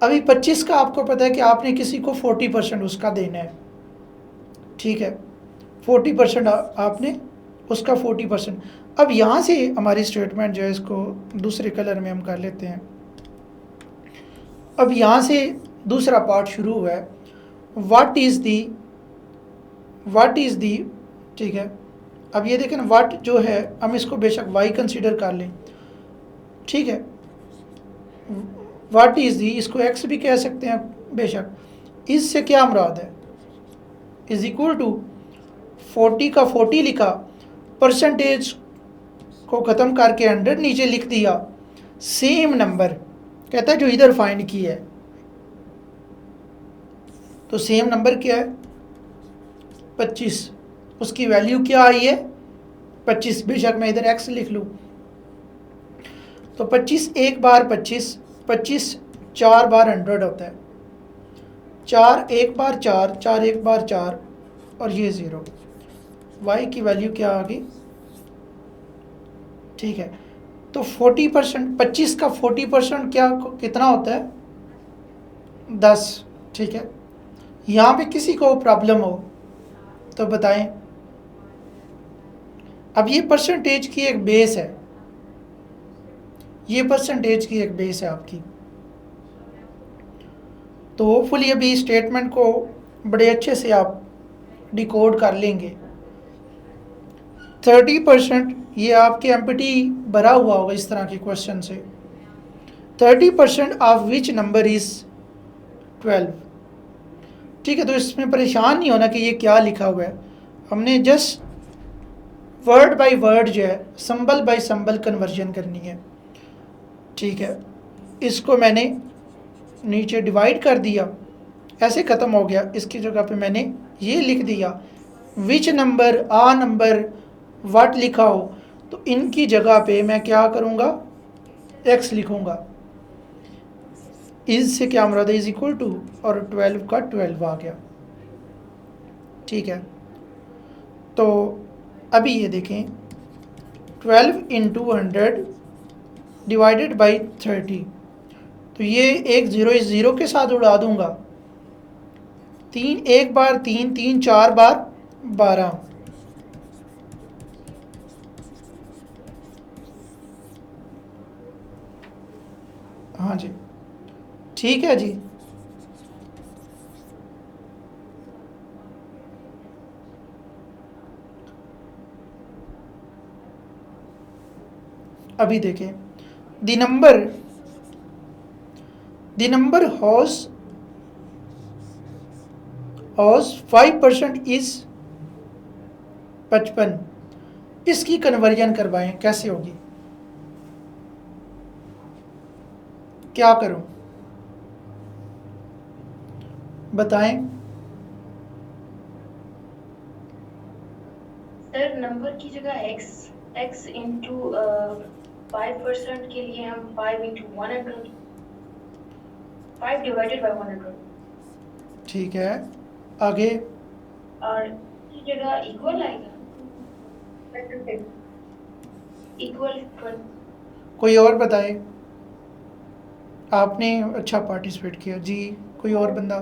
अभी 25 का आपको पता है कि आपने किसी को 40% उसका देना है, ठीक है। 40% आपने उसका 40%। अब यहाँ से हमारी स्टेटमेंट जो है इसको दूसरे कलर में हम कर लेते हैं। अब यहाँ से दूसरा पार्ट शुरू हुआ है, व्हाट इज़ दी, ठीक है। अब ये देखें व्हाट जो है हम इसको बेशक y कंसीडर कर लें, ठीक है। व्हाट इज़ दी इसको x भी कह सकते हैं बेशक। इससे क्या मुराद है, इज इक्वल टू 40 का 40 लिखा, परसेंटेज को ख़त्म करके 100 नीचे लिख दिया, सेम नंबर कहता है जो इधर फाइंड की है। तो सेम नंबर क्या है 25, उसकी वैल्यू क्या आई है 25, बेशक मैं इधर x लिख लूँ। तो 25 एक बार 25, 25 4 बार 100 होता है। 4 एक बार 4, 4 एक बार 4 और ये 0। y की वैल्यू क्या आ गई, ठीक है। तो 40%, 25 का 40% क्या कितना होता है 10, ठीक है। यहाँ पे किसी को प्रॉब्लम हो तो बताएं। अब ये परसेंटेज की एक बेस है, ये परसेंटेज की एक बेस है आपकी। तो होपफुली अभी स्टेटमेंट को बड़े अच्छे से आप डिकोड कर लेंगे। 30% ये आपके एमपीटी भरा हुआ होगा इस तरह के क्वेश्चन से। 30% ऑफ विच नंबर इज़ 12, ठीक है। तो इसमें परेशान नहीं होना कि ये क्या लिखा हुआ है, हमने जस्ट वर्ड बाय वर्ड जो है संबल बाय संबल कन्वर्जन करनी है, ठीक है। इसको मैंने नीचे डिवाइड कर दिया, ऐसे ख़त्म हो गया। इसकी जगह पे मैंने ये लिख दिया विच नंबर, आ नंबर, व्हाट लिखा हो तो इनकी जगह पे मैं क्या करूँगा x लिखूँगा। इज से क्या मुराद है, इज इक्वल टू और 12 का 12 आ गया, ठीक है। तो अभी ये देखें 12 इंटू 100 डिवाइडेड बाई 30, तो ये एक 0 इस 0 के साथ उड़ा दूंगा। 3 एक बार 3, 3 4 बार 12, हाँ जी, ठीक है जी। अभी देखें, द नंबर हॉज 5% इज 55। इसकी कन्वर्जन करवाएं, कैसे होगी, क्या करूं, बताएं। सर नंबर की जगह x इंटू 5% के लिए हम 5 इंटू 100, 5 डिवाइडेड बाई 100, ठीक है, आगे। और की जगह इक्वल आएगा, इक्वल। कोई और बताए, आपने अच्छा पार्टिसिपेट किया जी। कोई और बंदा?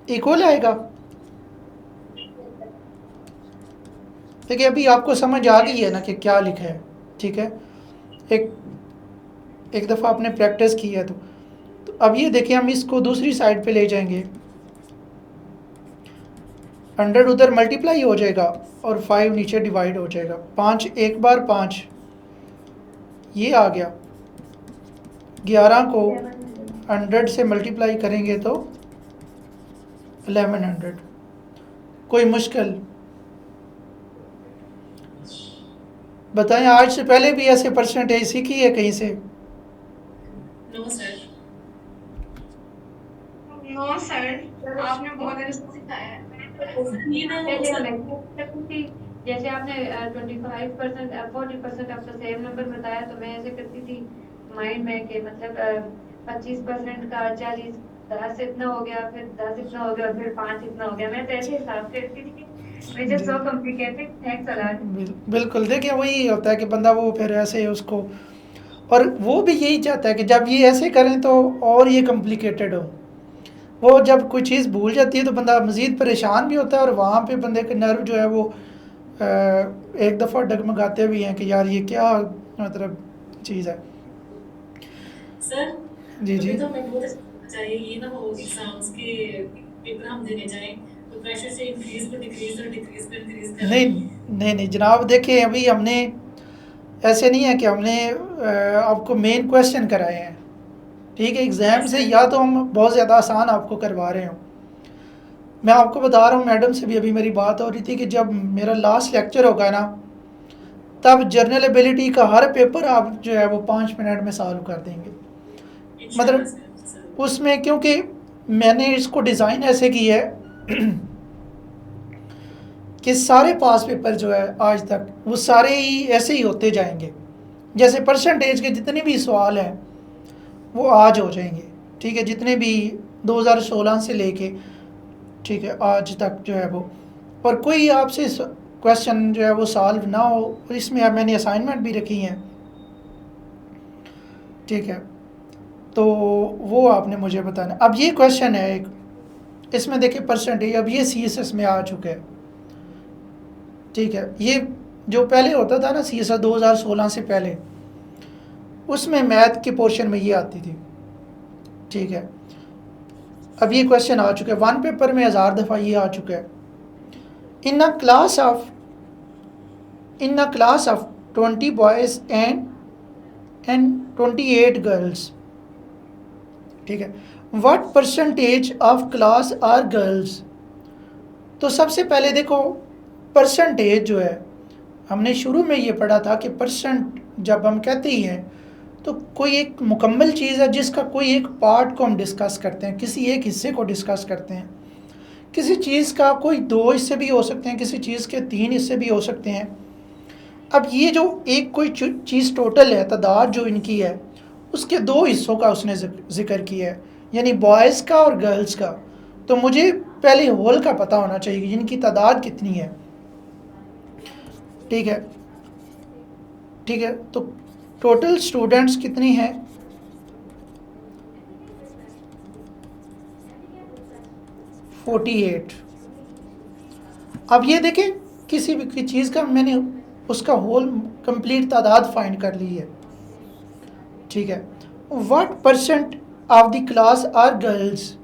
इक्वल आएगा। देखिए अभी आपको समझ आ गई है ना कि क्या लिखा है, ठीक है। एक दफ़ा आपने प्रैक्टिस की है तो अब ये देखिए, हम इसको दूसरी साइड पे ले जाएंगे। 100 उधर मल्टीप्लाई हो जाएगा और 5 नीचे डिवाइड हो जाएगा। 5 एक बार 5 ये आ गया। 11 को 100 से मल्टीप्लाई करेंगे तो 1100। कोई मुश्किल बताएं, आज से पहले भी ऐसे परसेंटेज सीखी है कहीं से? No sir. नो सर, आपने बहुत अच्छा सिखाया है। ये ना पहले सर, मैं करती थी, जैसे आपने 25% 40% आपका सेम नंबर बताया, तो मैं ऐसे करती थी माइंड में कि मतलब 25% का 40, 10 इतना हो गया, फिर 10 इतना हो गया, फिर 5 इतना हो गया। मैं तो ऐसे हिसाब करती थी, which is so complicated. Thanks a lot. बिल्कुल, देखिए वही होता है कि बंदा वो फिर ऐसे उसको, और वो भी यही चाहता है कि जब ये ऐसे करें तो और ये कॉम्प्लिकेटेड हो। वो जब कोई चीज़ भूल जाती है तो बंदा मज़ीद परेशान भी होता है, और वहाँ पे बंदे के नर्व जो है वो एक दफ़ा डगमगाते भी हैं कि यार ये क्या मतलब चीज़ है। सर जी जी। अभी तो हमें बहुत अच्छा चाहिए, ये ना हो एग्जाम्स के पेपर हम देने जाएं तो प्रेशर से इंक्रीज को डिक्रीज और डिक्रीज को इंक्रीज कर नहीं नहीं नहीं जनाब, देखिए अभी हमने ऐसे नहीं है कि हमने आपको मेन क्वेश्चन कराए हैं, ठीक है। एग्ज़ाम से या तो हम बहुत ज़्यादा आसान आपको करवा रहे हो। मैं आपको बता रहा हूँ, मैडम से भी अभी मेरी बात हो रही थी कि जब मेरा लास्ट लेक्चर होगा ना, तब जनरल एबिलिटी का हर पेपर आप जो है वो 5 मिनट में सॉल्व कर देंगे। इंशाल्लाह मतलब सर। उसमें क्योंकि मैंने इसको डिज़ाइन ऐसे की है कि सारे पास पेपर जो है आज तक वो सारे ही ऐसे ही होते जाएंगे। जैसे परसेंटेज के जितने भी सवाल हैं वो आज हो जाएंगे, ठीक है। जितने भी 2016 से लेके, ठीक है, आज तक जो है वो, और कोई आपसे क्वेश्चन जो है वो सॉल्व ना हो। और इसमें अब मैंने असाइनमेंट भी रखी हैं, ठीक है, तो वो आपने मुझे बताना। अब ये क्वेश्चन है एक, इसमें देखिए परसेंटेज, अब ये CSS में आ चुका है, ठीक है। ये जो पहले होता था ना CSS 2016 से पहले, उसमें मैथ के पोर्शन में ये आती थी, ठीक है। अब ये क्वेश्चन आ चुका है, वन पेपर में 1000 दफ़ा ये आ चुका है। In a class of 20 boys and 28 girls, ठीक है, what percentage of class are girls. तो सबसे पहले देखो, परसेंटेज जो है हमने शुरू में ये पढ़ा था कि परसेंट जब हम कहते ही हैं तो कोई एक मुकम्मल चीज़ है जिसका कोई एक पार्ट को हम डिस्कस करते हैं, किसी एक हिस्से को डिस्कस करते हैं। किसी चीज़ का कोई 2 हिस्से भी हो सकते हैं, किसी चीज़ के 3 हिस्से भी हो सकते हैं। अब ये जो एक कोई चीज़ टोटल है, तादाद जो इनकी है, उसके 2 हिस्सों का उसने जिक्र किया है, यानी बॉयज़ का और गर्ल्स का। तो मुझे पहले होल का पता होना चाहिए कि इनकी तादाद कितनी है, ठीक है, ठीक है। तो टोटल स्टूडेंट्स कितनी हैं? 48। अब ये देखें, किसी भी चीज़ का मैंने उसका होल कंप्लीट तादाद फाइंड कर ली है, ठीक है। What percent of the class are girls,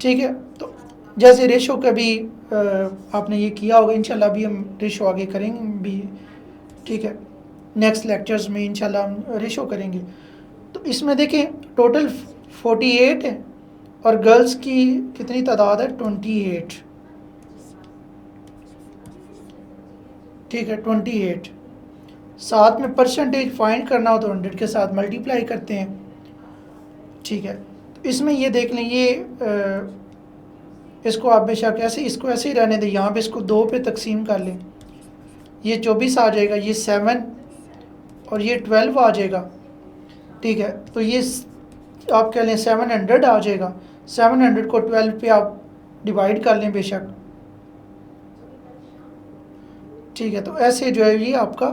ठीक है। तो जैसे रेशो का भी आपने ये किया होगा, इंशाल्लाह भी हम रेशो आगे करेंगे भी, ठीक है। नेक्स्ट लेक्चर्स में इंशाल्लाह हम रेशो करेंगे। तो इसमें देखें टोटल 48 है और गर्ल्स की कितनी तादाद है, 28, ठीक है 28। साथ में परसेंटेज फाइंड करना हो तो 100 के साथ मल्टीप्लाई करते हैं, ठीक है। तो इसमें ये देख लें, ये इसको आप बेशक ऐसे, इसको ऐसे ही रहने दें, यहाँ पे इसको 2 पे तकसीम कर लें, ये 24 आ जाएगा, ये 7 और ये 12 आ जाएगा, ठीक है। तो ये आप कह लें 700 आ जाएगा। 700 को 12 पे आप डिवाइड कर लें बेशक, ठीक है। तो ऐसे जो है ये आपका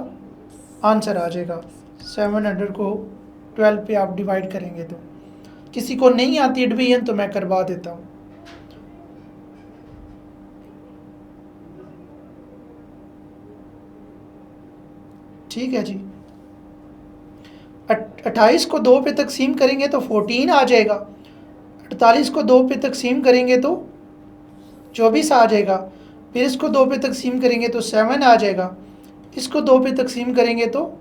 आंसर आ जाएगा। 700 को 12 पे आप डिवाइड करेंगे तो किसी को नहीं आती डिवीजन तो मैं करवा देता हूँ। ठीक है जी। 28 को 2 पे तकसीम करेंगे तो 14 आ जाएगा। 48 को 2 पे तकसीम करेंगे तो 24 आ जाएगा। फिर इसको 2 पे तकसीम करेंगे तो 7 आ जाएगा। इसको 2 पे तकसीम करेंगे तो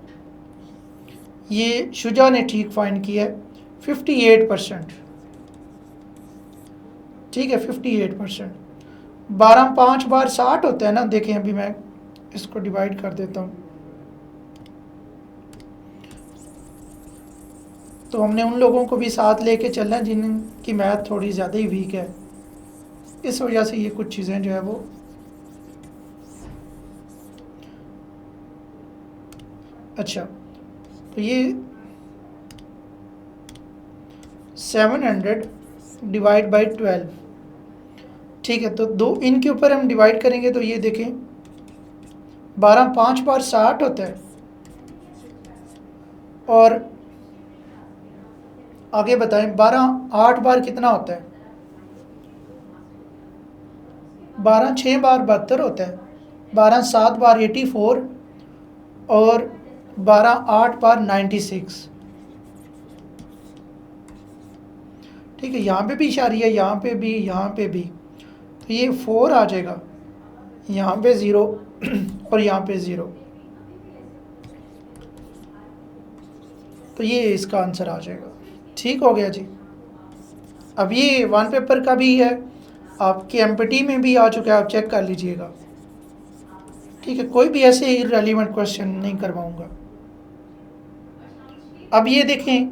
ये शुजा ने ठीक फाइंड किया है 58%, ठीक है 58%। 12 5 बार 60 होता है ना, देखें अभी मैं इसको डिवाइड कर देता हूँ। तो हमने उन लोगों को भी साथ लेके चलना है जिनकी मैथ थोड़ी ज़्यादा ही वीक है, इस वजह से ये कुछ चीज़ें जो है वो अच्छा। तो ये 700 डिवाइड बाई 12, ठीक है। तो 2 इनके ऊपर हम डिवाइड करेंगे तो ये देखें 12 5 बार 60 होता है और आगे बताएं 12 8 बार कितना होता है, 12 6 बार 72 होता है, 12 7 बार 84 और 12 8 बार 96, ठीक है। यहाँ पे भी इशारिया, यहाँ पे भी, यहाँ पे भी, तो ये 4 आ जाएगा, यहाँ पे 0 और यहाँ पे 0, तो ये इसका आंसर आ जाएगा। ठीक हो गया जी। अब ये 1 पेपर का भी है, आपके एमपीटी में भी आ चुका है, आप चेक कर लीजिएगा, ठीक है। कोई भी ऐसे इररिलेवेंट क्वेश्चन नहीं करवाऊंगा। अब ये देखें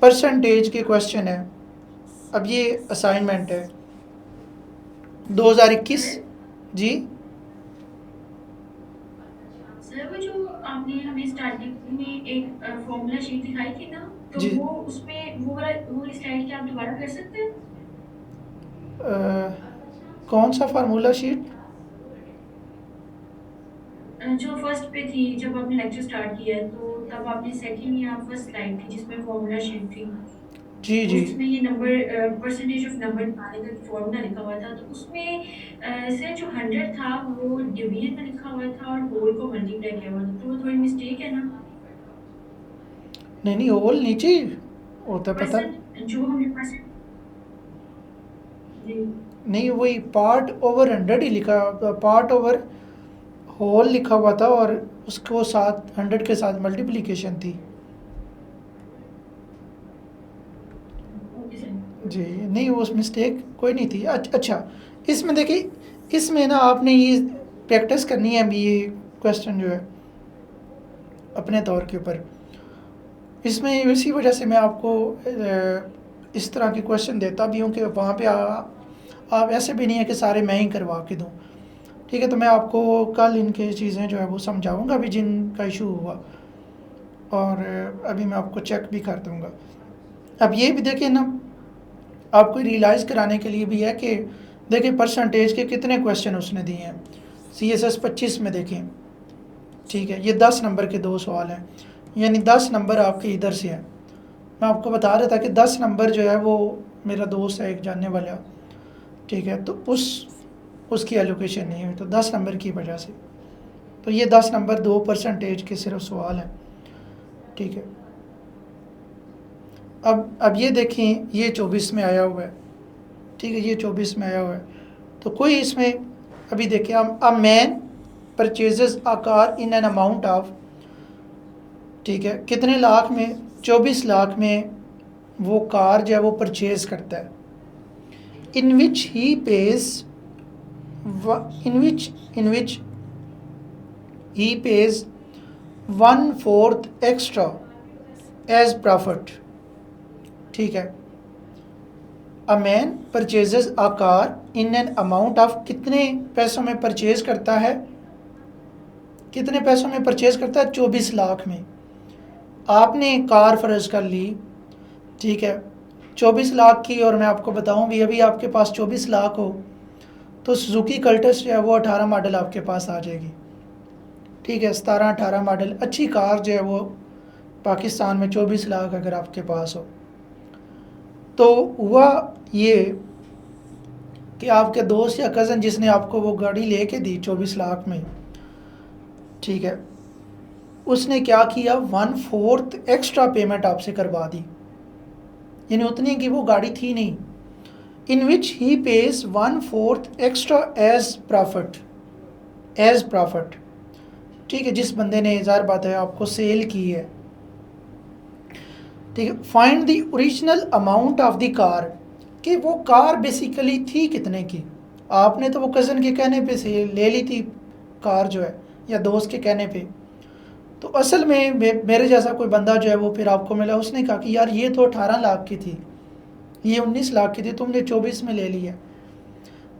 परसेंटेज के क्वेश्चन है। अब ये असाइनमेंट है 2021 जी। सर वो जो आपने हमें स्टार्टिंग में एक फॉर्मूला शीट दिखाई थी ना, तो जी। वो उसमें वो स्लाइड क्या आप दोबारा कर सकते हैं? कौन सा फार्मूला शीट? जो फर्स्ट पे थी जब आपने लेक्चर स्टार्ट किया है, तो तब आपने सेकंड या फर्स्ट स्लाइड थी जिसमें फॉर्मूला शीट थी, जी जी। उसमें ये नंबर परसेंटेज ऑफ नंबर निकालने का फॉर्मूला लिखा हुआ था। तो उसमें सर जो 100 था वो डिवीजन में लिखा हुआ था और होल को मल्टीप्लाई किया हुआ था, तो वो थोड़ी मिस्टेक है ना? नहीं होल नीचे होता पता जो हमने परसेंट जी नहीं, वही पार्ट ओवर 100 ही लिखा, पार्ट ओवर होल लिखा हुआ था और उसको साथ 100 के साथ मल्टीप्लिकेशन थी जी। नहीं वो मिस्टेक कोई नहीं थी। अच्छा इसमें देखिए, इसमें ना आपने ये प्रैक्टिस करनी है अभी, ये क्वेश्चन जो है अपने तौर के ऊपर। इसमें इसी वजह से मैं आपको इस तरह के क्वेश्चन देता भी हूँ कि वहाँ पे आप ऐसे भी नहीं है कि सारे मैं ही करवा के दूँ, ठीक है। तो मैं आपको कल इनके चीज़ें जो है वो समझाऊँगा अभी जिनका इशू हुआ, और अभी मैं आपको चेक भी कर दूँगा। अब ये भी देखिए ना, आपको रियलाइज़ कराने के लिए भी है कि देखिए परसेंटेज के कितने क्वेश्चन उसने दिए हैं। CSS 25 में देखें, ठीक है, ये 10 नंबर के 2 सवाल हैं, यानी 10 नंबर आपके इधर से हैं। मैं आपको बता रहा था कि 10 नंबर जो है वो मेरा दोस्त है एक जानने वाला, ठीक है, तो उसकी एलोकेशन नहीं हुई, तो 10 नंबर की वजह से, तो ये 10 नंबर 2% के सिर्फ सवाल हैं, ठीक है। अब ये देखें, ये 24 में आया हुआ है, ठीक है, ये 24 में आया हुआ है। तो कोई इसमें अभी देखें, हम a man purchases a car in an amount of, ठीक है, कितने लाख में, 24 लाख में वो कार जो है वो परचेज़ करता है। इन विच ही page in which he pays 1/4 extra as profit, ठीक है। A man purchases a car in an amount of, कितने पैसों में परचेज करता है, कितने पैसों में परचेज करता है, 24 लाख में। आपने कार फर्ज कर ली, ठीक है, 24 लाख की, और मैं आपको बताऊं भी अभी आपके पास 24 लाख हो तो सुजुकी कल्टस जो है वो 18 मॉडल आपके पास आ जाएगी, ठीक है, 17-18 मॉडल अच्छी कार जो है वो पाकिस्तान में 24 लाख अगर आपके पास हो। तो हुआ ये कि आपके दोस्त या कज़न जिसने आपको वो गाड़ी लेके दी 24 लाख में, ठीक है, उसने क्या किया, 1/4 एक्स्ट्रा पेमेंट आपसे करवा दी, यानी उतनी की वो गाड़ी थी नहीं। इन विच ही पेज 1/4 एक्स्ट्रा एज प्रॉफिट, ठीक है, जिस बंदे ने, ज़ाहिर बात है, आपको सेल की है, ठीक है। Find the original amount of the car, कि वो कार बेसिकली थी कितने की। आपने तो वो कज़न के कहने पे से ले ली थी कार जो है, या दोस्त के कहने पे, तो असल में मेरे जैसा कोई बंदा जो है वो फिर आपको मिला, उसने कहा कि यार ये तो 18 लाख की थी, ये 19 लाख की थी, तुमने 24 में ले ली है।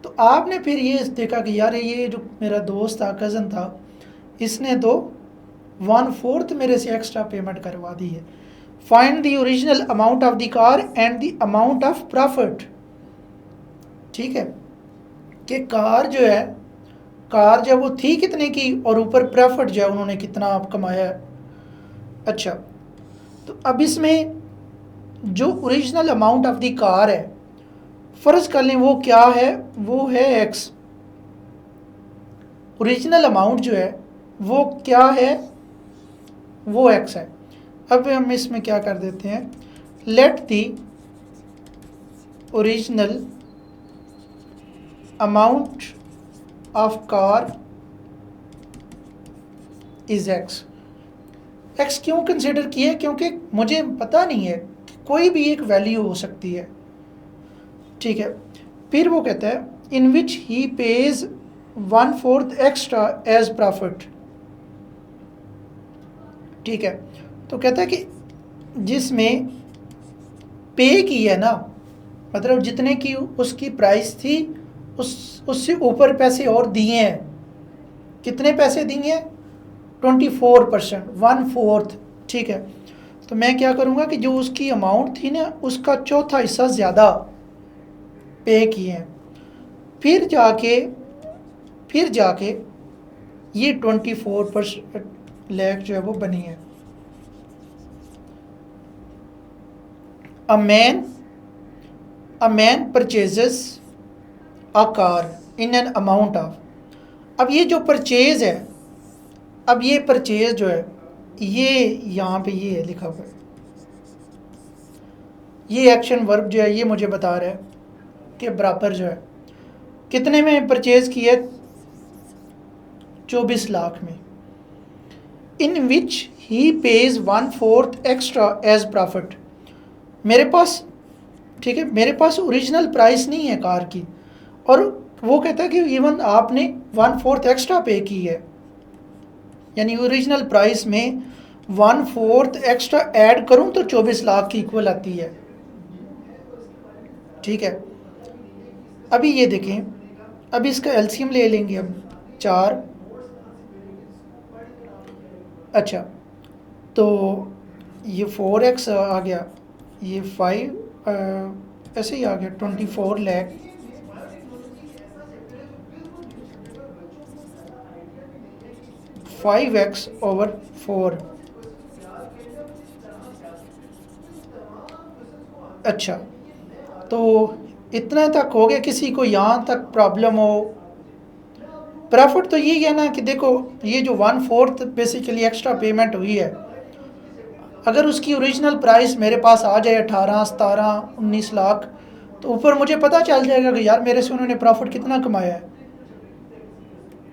तो आपने फिर ये देखा कि यार ये जो मेरा दोस्त था, कज़न था, इसने तो 1/4 मेरे से एक्स्ट्रा पेमेंट करवा दी है। Find the original amount of the car and the amount of profit, ठीक है, कि कार जो है, कार जो वो थी कितने की, और ऊपर प्रॉफिट जो है उन्होंने कितना आप कमाया है। अच्छा, तो अब इसमें जो original amount of the car है, फ़र्ज़ कर लें वो क्या है, वो है x। ओरिजिनल अमाउंट जो है वो क्या है, वो x है। अब हम इसमें क्या कर देते हैं, let the original amount of car is x। x क्यों कंसिडर किया, क्योंकि मुझे पता नहीं है, कोई भी एक वैल्यू हो सकती है, ठीक है। फिर वो कहता है इन विच ही पेज 1/4 एक्स्ट्रा एज प्रॉफिट, ठीक है। तो कहता है कि जिसमें पे की है ना, मतलब जितने की उसकी प्राइस थी उससे ऊपर पैसे और दिए हैं। कितने पैसे दिए हैं, 24%, 1/4, ठीक है। तो मैं क्या करूँगा कि जो उसकी अमाउंट थी ना, उसका चौथा हिस्सा ज़्यादा पे किए हैं, फिर जाके ये 24% लाख जो है वो बनी है। A man purchases a car in an amount of, अब ये जो परचेज है, अब ये परचेज जो है, ये यहाँ पे ये है लिखा हुआ है, ये एक्शन वर्ब जो है ये मुझे बता रहा है कि बराबर जो है कितने में परचेज किया, 24 लाख में। इन विच ही पेज 1/4 एक्स्ट्रा एज प्रॉफिट। मेरे पास, ठीक है, मेरे पास ओरिजिनल प्राइस नहीं है कार की, और वो कहता है कि इवन आपने 1/4 एक्स्ट्रा पे की है, यानी ओरिजिनल प्राइस में 1/4 एक्स्ट्रा ऐड करूं तो 24 लाख की इक्वल आती है, ठीक है। अभी ये देखें, अभी इसका एलसीएम ले लेंगे हम 4। अच्छा, तो ये 4x आ गया, ये 5 ऐसे ही आ गया, 24 लाख। Five x over 4। अच्छा, तो इतना तक हो गया। किसी को यहाँ तक प्रॉब्लम हो प्रॉफिट तो यही है ना कि देखो ये जो 1/4 बेसिकली एक्स्ट्रा पेमेंट हुई है, अगर उसकी ओरिजिनल प्राइस मेरे पास आ जाए 18, 17, 19 लाख, तो ऊपर मुझे पता चल जाएगा कि यार मेरे से उन्होंने प्रॉफिट कितना कमाया है।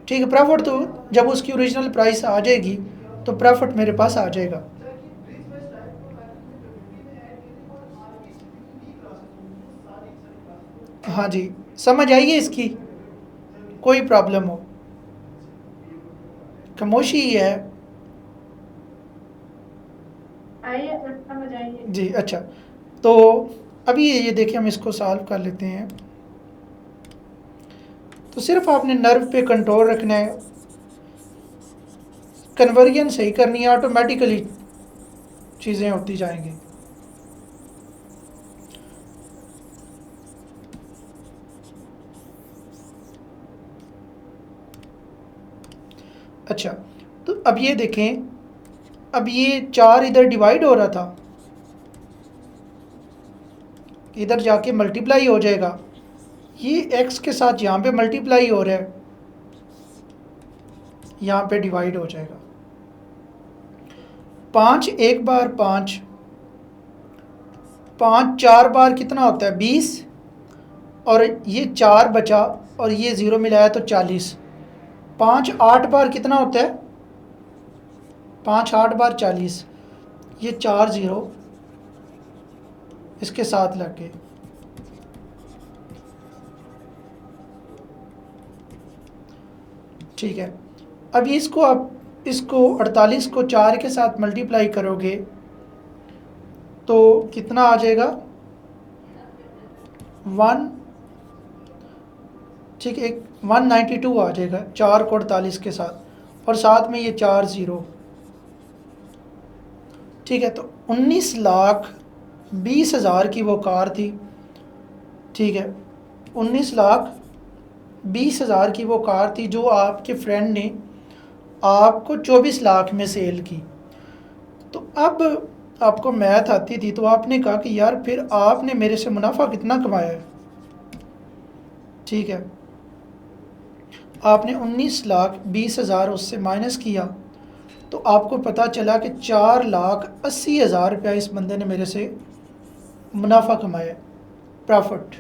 ठीक है, प्रॉफिट तो जब उसकी ओरिजिनल प्राइस आ जाएगी तो प्रॉफिट मेरे पास आ जाएगा। हाँ जी, समझ आइए इसकी, कोई प्रॉब्लम हो, खामोशी ही है आइए सर, समझ आइए। जी। अच्छा, तो अभी ये देखिए हम इसको सॉल्व कर लेते हैं। तो सिर्फ आपने नर्व पे कंट्रोल रखना है, कन्वर्जन सही करनी है, ऑटोमेटिकली चीज़ें होती जाएंगी। अच्छा, तो अब ये देखें, अब ये 4 इधर डिवाइड हो रहा था, इधर जाके मल्टीप्लाई हो जाएगा, ये x के साथ यहाँ पे मल्टीप्लाई हो रहा है, यहाँ पे डिवाइड हो जाएगा। 5 एक बार 5, 5 4 बार कितना होता है 20, और ये 4 बचा और ये 0 मिलाया तो 40। 5 8 बार कितना होता है, 5 8 बार 40, ये 4 0 इसके साथ लग गए। ठीक है, अब इसको आप इसको 48 को 4 के साथ मल्टीप्लाई करोगे तो कितना आ जाएगा 1, ठीक है, 192 आ जाएगा 4 को 48 के साथ, और साथ में ये 4 0। ठीक है, तो 19,20,000 की वो कार थी। ठीक है, 19,20,000 की वो कार थी जो आपके फ्रेंड ने आपको 24 लाख में सेल की। तो अब आपको मैथ आती थी तो आपने कहा कि यार फिर आपने मेरे से मुनाफा कितना कमाया है। ठीक है, आपने 19,20,000 उससे माइनस किया तो आपको पता चला कि 4,80,000 रुपया इस बंदे ने मेरे से मुनाफा कमाया, प्रॉफिट।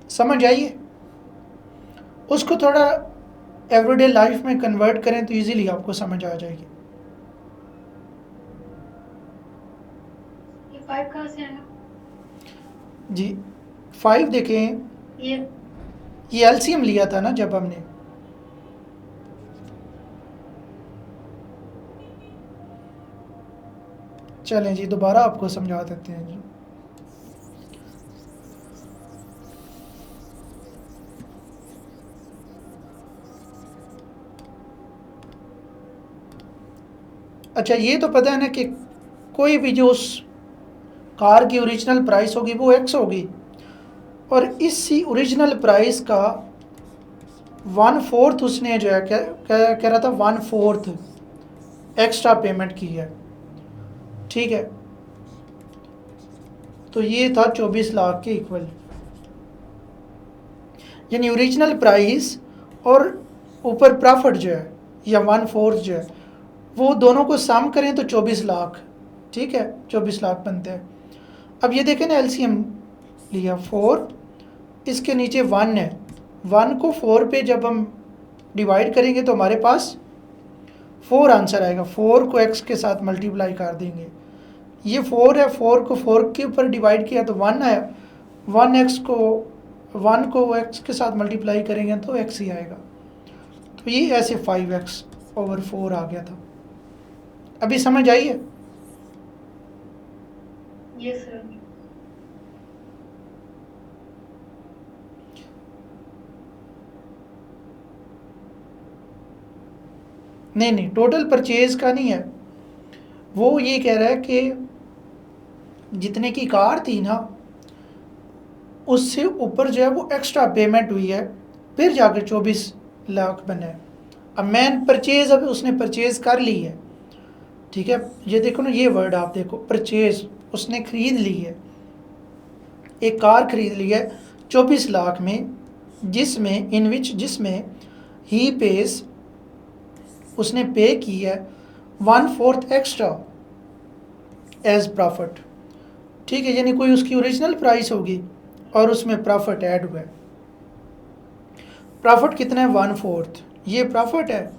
समझ आइए, उसको थोड़ा एवरीडे लाइफ में कन्वर्ट करें तो इजीली आपको समझ आ जाएगी। ये 5 कहाँ से आया? जी 5 देखें, ये एलसीएम लिया था ना जब हमने, चलें जी दोबारा आपको समझा देते हैं जी। अच्छा, ये तो पता है ना कि कोई भी जो उस कार की ओरिजिनल प्राइस होगी वो x होगी, और इसी ओरिजिनल प्राइस का 1/4 उसने जो है कह रहा था 1/4 एक्स्ट्रा पेमेंट की है। ठीक है, तो ये था 24 लाख के इक्वल, यानी ओरिजिनल प्राइस और ऊपर प्रॉफिट जो है या 1/4 जो है, वो दोनों को सम करें तो 24 लाख। ठीक है, 24 लाख बनते हैं। अब ये देखें ना, एलसीएम लिया 4, इसके नीचे 1 है, 1 को 4 पे जब हम डिवाइड करेंगे तो हमारे पास 4 आंसर आएगा। 4 को x के साथ मल्टीप्लाई कर देंगे, ये 4 है, 4 को 4 के ऊपर डिवाइड किया तो 1 आया, 1 को x के साथ मल्टीप्लाई करेंगे तो x ही आएगा। तो ये ऐसे 5x/4 आ गया था। अभी समझ आई है? Yes sir. नहीं, टोटल परचेज का नहीं है, वो ये कह रहा है कि जितने की कार थी ना उससे ऊपर जो है वो एक्स्ट्रा पेमेंट हुई है, फिर जाकर 24 लाख बने। अब मैन परचेज, अब उसने परचेज कर ली है। ठीक है, ये देखो ना, ये वर्ड आप देखो, परचेज, उसने ख़रीद ली है, एक कार ख़रीद ली है 24 लाख में, जिसमें ही पेज, उसने पे की है 1/4 एक्स्ट्रा एज प्रॉफिट, ठीक है, यानी कोई उसकी ओरिजिनल प्राइस होगी और उसमें प्रॉफिट ऐड हुआ है। प्रॉफिट कितना है? 1/4, ये प्रॉफिट है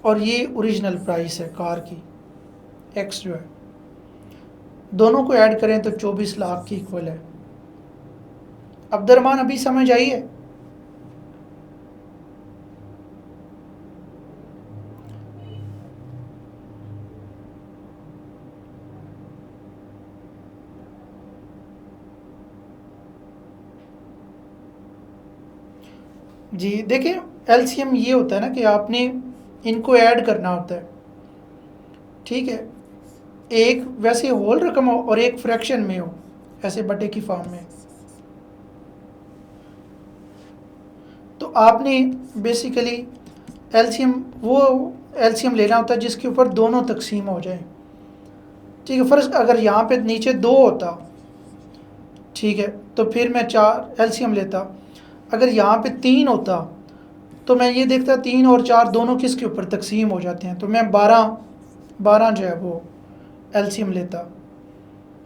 और ये ओरिजिनल प्राइस है कार की, एक्स जो है, दोनों को ऐड करें तो 24 लाख की इक्वल है। अब्दुर्रहमान अभी समझ आई है? जी देखिए, एलसीएम ये होता है ना कि आपने इनको ऐड करना होता है, ठीक है, एक वैसे होल रकम हो और एक फ्रैक्शन में हो, ऐसे बटे की फॉर्म में, तो आपने बेसिकली एलसीएम लेना होता है जिसके ऊपर दोनों तकसीम हो जाए, ठीक है। फर्स्ट अगर यहाँ पे नीचे 2 होता, ठीक है, तो फिर मैं 4 एलसीएम लेता। अगर यहाँ पे 3 होता तो मैं ये देखता 3 और 4 दोनों किसके ऊपर तकसीम हो जाते हैं, तो मैं 12 जो है वो एलसीएम लेता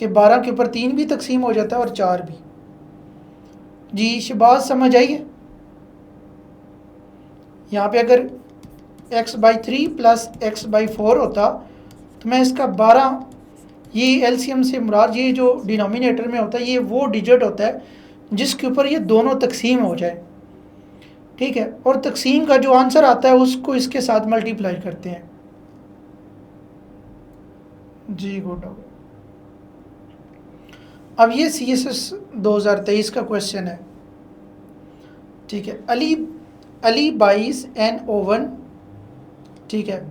कि 12 के ऊपर 3 भी तकसीम हो जाता है और 4 भी। जी शबाज समझ आइए? यहाँ पे अगर x/3 प्लस x/4 होता तो मैं इसका 12, ये एलसीएम से मुराद ये जो डिनोमिनेटर में होता है ये वो डिजिट होता है जिसके ऊपर ये दोनों तकसीम हो जाए, ठीक है, और तकसीम का जो आंसर आता है उसको इसके साथ मल्टीप्लाई करते हैं। जी गुड हो गया। अब ये CSS 2023 का क्वेश्चन है, ठीक है। अली बाइज एन ओवन, ठीक है,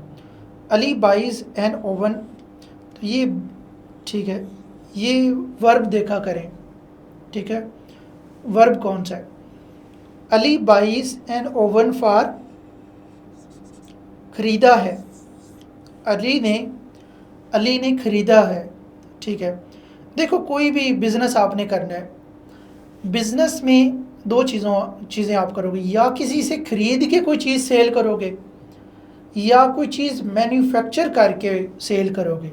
अली बाइज एन ओवन, तो ये ठीक है, ये वर्ब देखा करें, ठीक है, वर्ब कौन सा है? Ali buys an oven for, खरीदा है, अली ने खरीदा है, ठीक है। देखो कोई भी बिज़नेस आपने करना है, बिज़नेस में 2 चीज़ें आप करोगे, या किसी से ख़रीद के कोई चीज़ सेल करोगे या कोई चीज़ मैन्युफैक्चर करके सेल करोगे।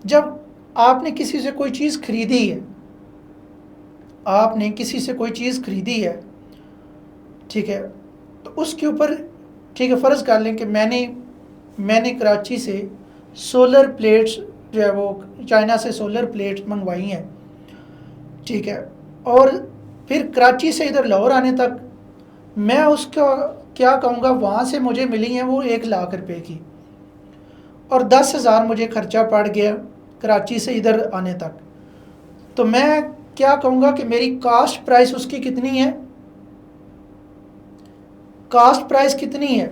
जब आपने किसी से कोई चीज़ खरीदी है, आपने किसी से कोई चीज़ खरीदी है, ठीक है, तो उसके ऊपर, ठीक है, फ़र्ज़ कर लें कि मैंने कराची से सोलर प्लेट्स जो है वो चाइना से सोलर प्लेट्स मंगवाई हैं, ठीक है, और फिर कराची से इधर लाहौर आने तक मैं उसका क्या कहूँगा, वहाँ से मुझे मिली हैं वो 1 लाख रुपए की, और 10,000 मुझे खर्चा पड़ गया कराची से इधर आने तक, तो मैं क्या कहूँगा कि मेरी कास्ट प्राइस उसकी कितनी है? कास्ट प्राइस कितनी है?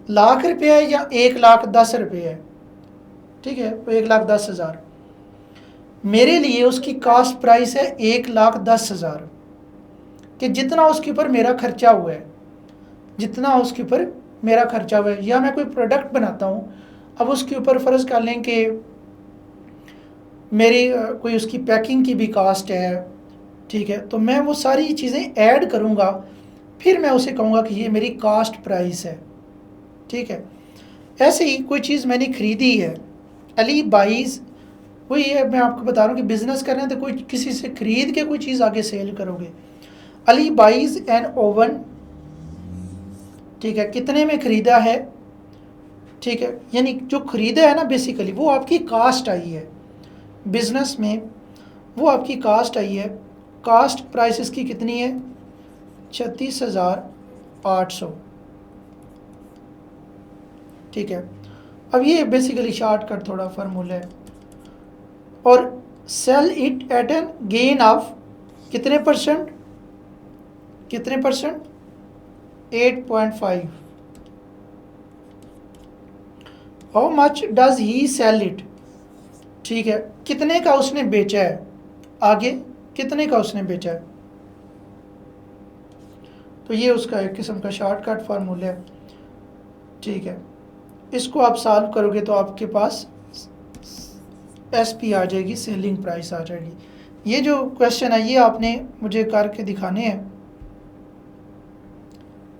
लाख रुपये है या 1,10,000 रुपये है? ठीक है, तो 1,10,000 मेरे लिए उसकी कास्ट प्राइस है 1,10,000 कि जितना उसके ऊपर मेरा खर्चा हुआ है, जितना उसके ऊपर मेरा खर्चा हुआ है। या मैं कोई प्रोडक्ट बनाता हूँ, अब उसके ऊपर फ़र्ज़ कर लें कि मेरी कोई उसकी पैकिंग की भी कास्ट है, ठीक है, तो मैं वो सारी चीज़ें ऐड करूँगा, फिर मैं उसे कहूँगा कि ये मेरी कास्ट प्राइस है, ठीक है। ऐसे ही कोई चीज़ मैंने ख़रीदी है, अली बाइज़, वही है, मैं आपको बता रहा हूँ कि बिज़नेस कर रहे हैं तो कोई किसी से ख़रीद के कोई चीज़ आगे सेल करोगे। अली बाइज़ एन ओवन, ठीक है, कितने में ख़रीदा है, ठीक है, यानी जो ख़रीदा है ना बेसिकली वो आपकी कास्ट आई है, बिज़नेस में वो आपकी कास्ट आई है। कास्ट प्राइस इसकी कितनी है? 36,800, ठीक है। अब ये बेसिकली शॉर्टकट थोड़ा फार्मूला है। और sell it at an gain of कितने परसेंट? 8.5। How much does he sell it, ठीक है, कितने का उसने बेचा है, आगे कितने का उसने बेचा है, तो ये उसका एक किस्म का शॉर्टकट फार्मूला है, ठीक है। इसको आप सॉल्व करोगे तो आपके पास SP आ जाएगी, सेलिंग प्राइस आ जाएगी। ये जो क्वेश्चन है ये आपने मुझे करके दिखाने हैं,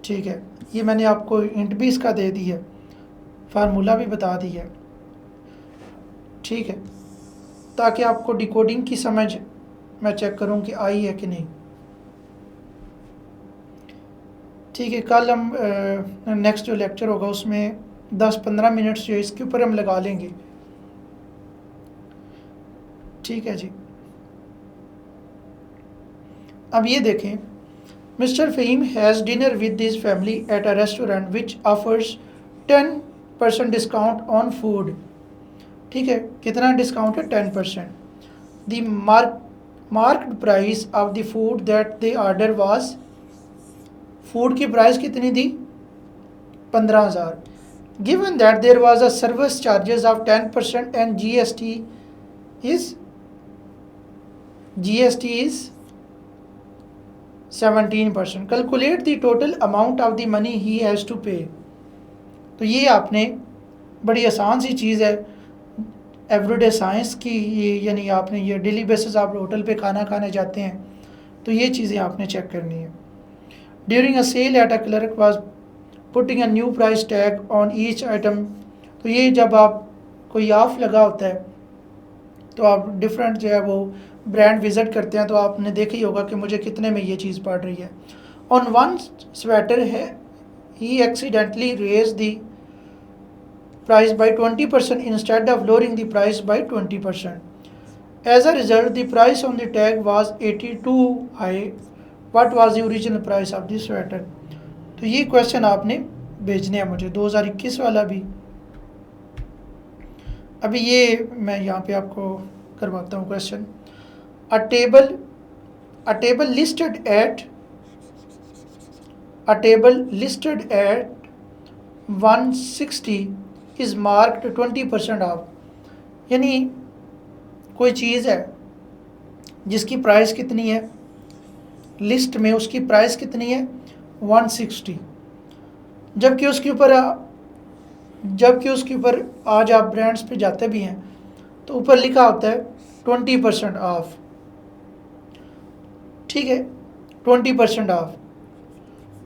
ठीक है। ये मैंने आपको इंट भी इसका दे दी है, फार्मूला भी बता दी है, ठीक है, ताकि आपको डिकोडिंग की समझ मैं चेक करूं कि आई है कि नहीं, ठीक है। कल हम नेक्स्ट जो लेक्चर होगा उसमें 10-15 मिनट्स जो इसके ऊपर हम लगा लेंगे, ठीक है जी। अब ये देखें, mister Fahim has dinner with his family at a restaurant which offers 10% discount on food, ठीक है। कितना डिस्काउंट है? 10%। The marked price of the food that they order was, food की प्राइस कितनी थी? 15,000। Given that there was a service charges of 10% and GST is 17%. Calculate the total amount of the money he has to pay. तो ये आपने बड़ी आसान सी चीज़ है, everyday science की, ये यानी आपने ये डेली बेसिस आप होटल पे खाना खाने जाते हैं तो ये चीज़ें आपने चेक करनी है। During a sale at a clerk was putting a new price tag on each item. तो ये जब आप कोई ऑफ लगा होता है तो आप डिफरेंट जो है वो ब्रांड विज़िट करते हैं तो आपने देखा ही होगा कि मुझे कितने में ये चीज़ पड़ रही है। ऑन वन स्वेटर है ही accidentally raise the price by 20% instead of lowering the price by 20%। As a result the price on the tag was 82 high. What was the original price of the sweater. तो ये question आपने भेजने हैं मुझे, 2021 वाला भी। अभी ये मैं यहाँ पे आपको करवाता हूँ question. A table listed at 160 is marked 20% of. यानी कोई चीज़ है जिसकी प्राइस कितनी है, लिस्ट में उसकी प्राइस कितनी है 160, जबकि उसके ऊपर आज आप ब्रांड्स पे जाते भी हैं तो ऊपर लिखा होता है 20% ऑफ, ठीक है, 20% ऑफ।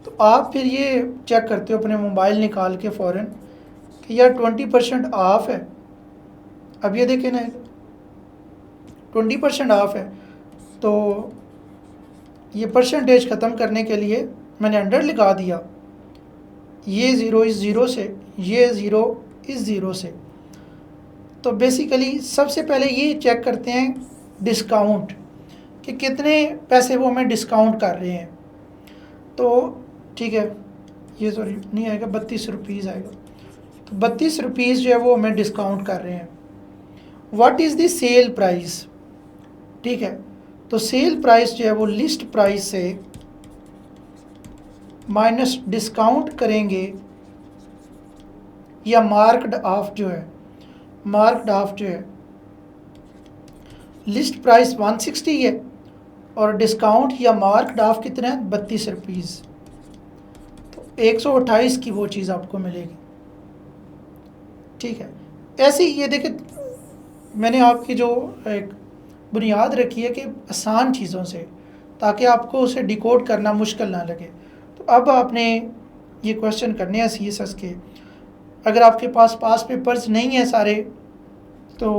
तो आप फिर ये चेक करते हो अपने मोबाइल निकाल के फ़ौरन कि यार 20% ऑफ है। अब ये देखें ना 20% ऑफ है, तो ये परसेंटेज ख़त्म करने के लिए मैंने अंडर लगा दिया, ये 0 इस 0 से, ये 0 इस 0 से। तो बेसिकली सबसे पहले ये चेक करते हैं डिस्काउंट कि कितने पैसे वो हमें डिस्काउंट कर रहे हैं। तो ठीक है, ये सॉरी नहीं आएगा, 32 रुपीज़ आएगा। तो 32 रुपीज़ जो है वो हमें डिस्काउंट कर रहे हैं। What is the sale price, ठीक है। तो सेल प्राइस जो है वो लिस्ट प्राइस से माइनस डिस्काउंट करेंगे या मार्क्ड ऑफ जो है, मार्क्ड ऑफ जो है, लिस्ट प्राइस 160 है और डिस्काउंट या मार्क्ड ऑफ कितना है 32 रुपीज़। तो 128 की वो चीज़ आपको मिलेगी, ठीक है। ऐसे ही ये देखें, मैंने आपकी जो एक बुनियाद रखी है कि आसान चीज़ों से, ताकि आपको उसे डिकोड करना मुश्किल ना लगे। तो अब आपने ये क्वेश्चन करने हैं CSS के। अगर आपके पास पास पेपर्स नहीं है सारे तो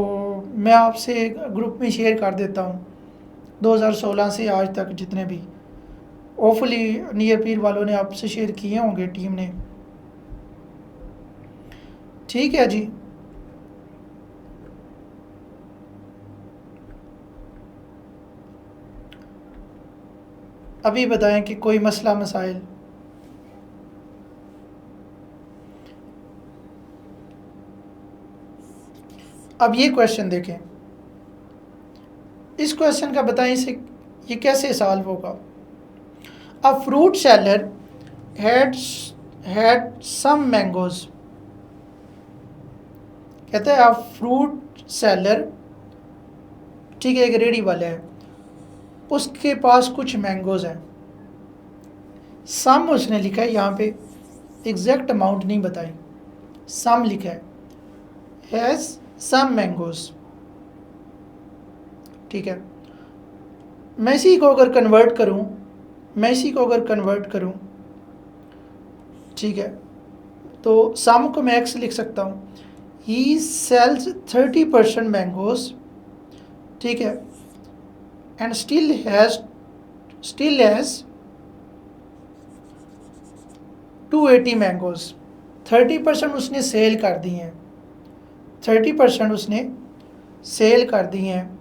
मैं आपसे ग्रुप में शेयर कर देता हूँ 2016 से आज तक जितने भी, होपफुली नियर पीर वालों ने आपसे शेयर किए होंगे, टीम ने, ठीक है जी। अभी बताएं कि कोई मसला मसाइल। अब ये क्वेश्चन देखें, इस क्वेश्चन का बताएं इसे ये कैसे सॉल्व होगा। A fruit seller had some mangoes, कहते हैं अ फ्रूट सेलर, ठीक है, एक रेडी वाला है, उसके पास कुछ मैंगोज हैं। सम उसने लिखा है, यहाँ पे एग्जैक्ट अमाउंट नहीं बताई, सम लिखा है, हैज़ सम मैंगोज, ठीक है। मैं इसी को अगर कन्वर्ट करूं, ठीक है, तो सम को मैं x लिख सकता हूँ। ही सेल्स 30% मैंगोज, ठीक है, एंड स्टिल हैज 280 मैंगोज। 30% उसने सेल कर दी हैं, 30% उसने सेल कर दी हैं,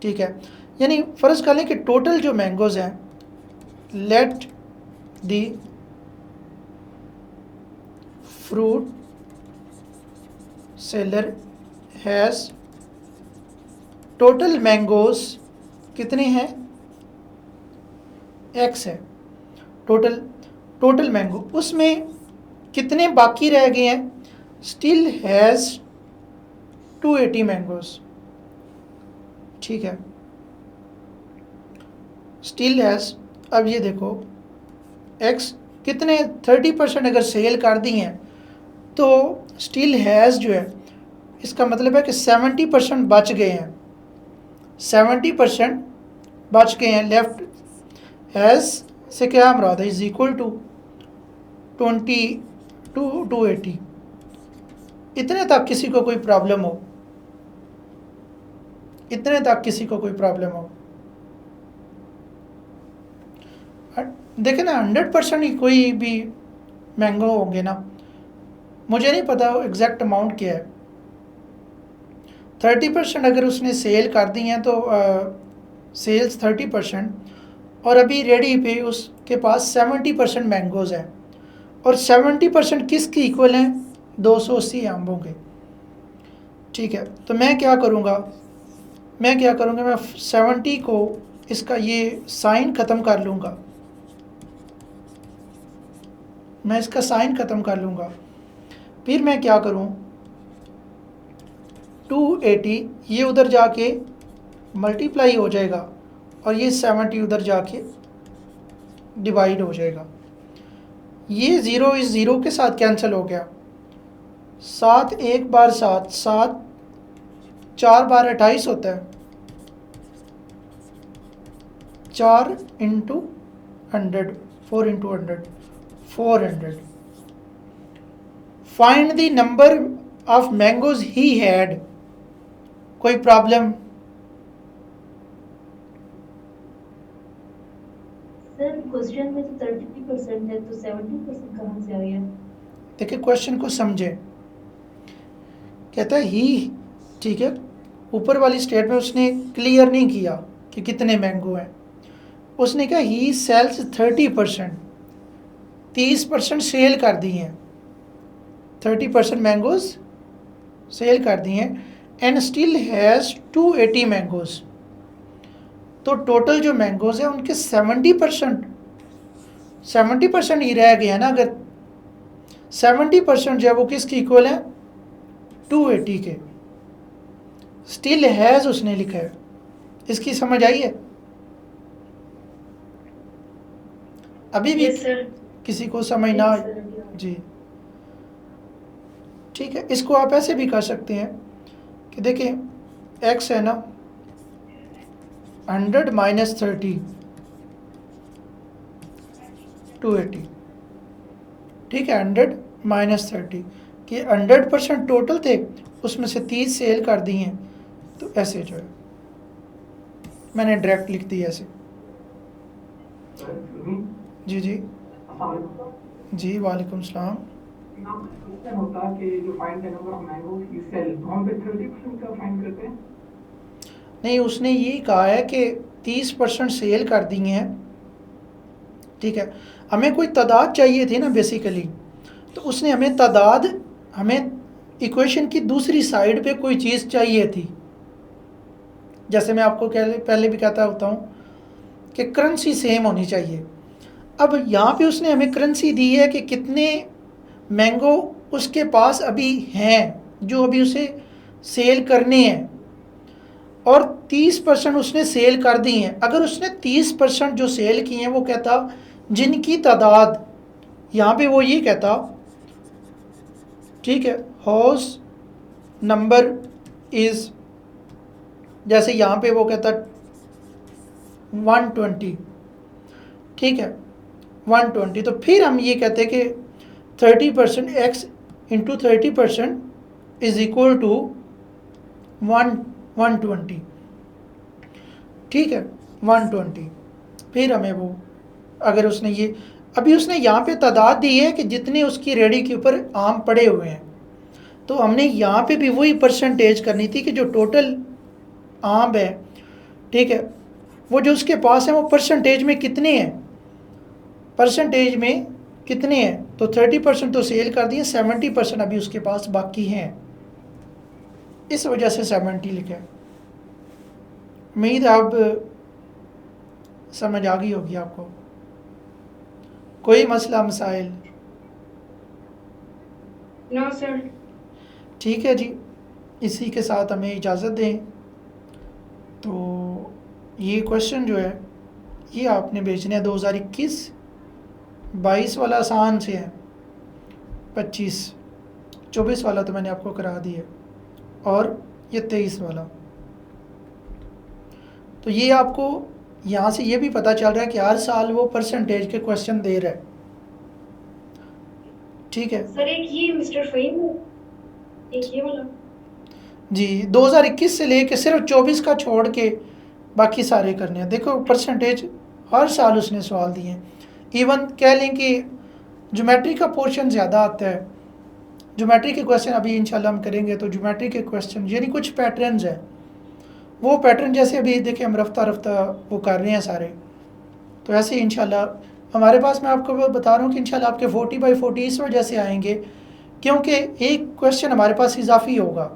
ठीक है। यानी फ़र्ज़ कर लें कि टोटल जो मैंगोज हैं, let the fruit seller has total mangoes कितने हैं, x है टोटल मैंगो, उसमें कितने बाकी रह गए हैं, स्टिल हैज़ 280 मैंगोज, ठीक है, स्टिल हैज़। अब ये देखो x कितने 30% अगर सेल कर दी हैं तो स्टिल हैज़ जो है इसका मतलब है कि 70% बच गए हैं, 70% बच गए हैं। लेफ्ट हैज़ से क्या मुराद है, इज इक्वल टू 280। इतने तक किसी को कोई प्रॉब्लम हो, देखें ना 100% ही कोई भी मैंगो होंगे ना, मुझे नहीं पता एग्जैक्ट अमाउंट क्या है। 30% अगर उसने सेल कर दी हैं तो सेल्स 30%, और अभी रेडी पे उसके पास 70% मैंगोज़ हैं, और 70% किसके इक्वल हैं, 280 आंबों के, ठीक है। तो मैं क्या करूँगा, मैं 70 को इसका ये साइन ख़त्म कर लूँगा, फिर मैं क्या करूँ, 280 ये उधर जाके मल्टीप्लाई हो जाएगा और ये 70 उधर जाके डिवाइड हो जाएगा। ये 0 इस 0 के साथ कैंसिल हो गया, 7 एक बार 7, 7 4 बार 28 होता है, 4 into 100, 4 into 100, 400। Find the number of mangoes he had. कोई प्रॉब्लम? सर क्वेश्चन में तो 30% है, तो 70% कहाँ से आ गया? देखिए क्वेश्चन को समझे, कहता है ही, ठीक है, ऊपर वाली स्टेट में उसने क्लियर नहीं किया कि कितने मैंगो हैं, उसने कहा ही सेल्स 30%, 30% सेल कर दी हैं, 30% मैंगोज सेल कर दी हैं, एंड स्टिल हैज़ 280 मैंगोज। तो टोटल जो मैंगोज हैं उनके 70% ही रह गए हैं ना। अगर 70% जो है वो किसके इक्वल है, 280 के। स्टिल हैज़ उसने लिखा है, इसकी समझ आई है? अभी भी यस सर। किसी को समझ ना आए? जी ठीक है, इसको आप ऐसे भी कर सकते हैं कि देखिए x है ना 100 माइनस 30 280, ठीक है, 100 माइनस 30 कि 100% टोटल थे, उसमें से 30 सेल कर दी हैं, तो ऐसे जो है मैंने डायरेक्ट लिख दी ऐसे। जी जी जी वालेकुम सलाम। होता कि जो find the number of mangoes he sell, हम पे 30% का फाइंड करते हैं। नहीं, उसने ये कहा है कि 30% सेल कर दी हैं, ठीक है। हमें कोई तादाद चाहिए थी ना बेसिकली, तो उसने हमें तादाद, हमें इक्वेशन की दूसरी साइड पे कोई चीज़ चाहिए थी। जैसे मैं आपको पहले भी कहता होता हूँ कि करेंसी सेम होनी चाहिए। अब यहाँ पे उसने हमें करेंसी दी है कि कितने मैंगो उसके पास अभी हैं जो अभी उसे सेल करने हैं, और 30% उसने सेल कर दी हैं। अगर उसने 30% जो सेल की हैं वो कहता जिनकी तादाद, यहाँ पे वो ये कहता, ठीक है, हाउस नंबर इज़ जैसे यहाँ पे वो कहता 120, ठीक है 120, तो फिर हम ये कहते हैं कि 30% x into 30% is equal to 120, ठीक है 120। फिर हमें वो अगर उसने ये अभी उसने यहाँ पे तादाद दी है कि जितने उसकी रेडी के ऊपर आम पड़े हुए हैं, तो हमने यहाँ पे भी वही परसेंटेज करनी थी कि जो टोटल आम है, ठीक है, वो जो उसके पास है वो परसेंटेज में कितने हैं, परसेंटेज में कितने हैं। तो 30% तो सेल कर दिए, 70% अभी उसके पास बाकी हैं, इस वजह से 70 लिखा है। उम्मीद अब समझ आ गई होगी आपको। कोई मसला मसाइल? No sir. ठीक है जी, इसी के साथ हमें इजाज़त दें। तो ये क्वेश्चन जो है ये आपने भेजने हैं 2021-22 वाला आसान से है, 25-24 वाला तो मैंने आपको करा दिया, और ये 23 वाला। तो ये आपको यहाँ से ये भी पता चल रहा है कि हर साल वो परसेंटेज के क्वेश्चन दे रहा है, ठीक है सर एक ये मिस्टर फ़हीम, एक ये वाला जी। 2021 से लेके सिर्फ 24 का छोड़ के बाकी सारे करने हैं। देखो परसेंटेज हर साल उसने सवाल दिए हैं। इवन कह लें कि ज्योमेट्री का पोर्शन ज़्यादा आता है, ज्योमेट्री के क्वेश्चन अभी इंशाल्लाह हम करेंगे, तो ज्योमेट्री के क्वेश्चन यानी कुछ पैटर्न्स हैं, वो पैटर्न जैसे अभी देखिए हम रफ्ता रफ्ता वो कर रहे हैं सारे, तो ऐसे ही इंशाल्लाह हमारे पास, मैं आपको बता रहा हूँ कि इंशाल्लाह आपके 40/40 इस वजह से आएंगे क्योंकि एक क्वेश्चन हमारे पास इजाफी होगा,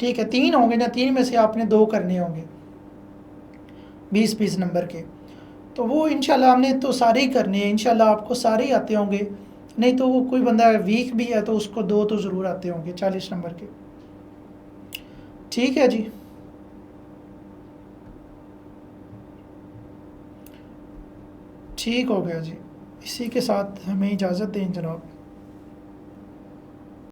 ठीक है, 3 होंगे ना, 3 में से आपने 2 करने होंगे 20-20 नंबर के, तो वो इंशाल्लाह हमने तो सारे ही करने हैं, इंशाल्लाह आपको सारे ही आते होंगे, नहीं तो वो कोई बंदा वीक भी है तो उसको 2 तो ज़रूर आते होंगे 40 नंबर के। ठीक है जी, ठीक हो गया जी, इसी के साथ हमें इजाज़त दें जनाब।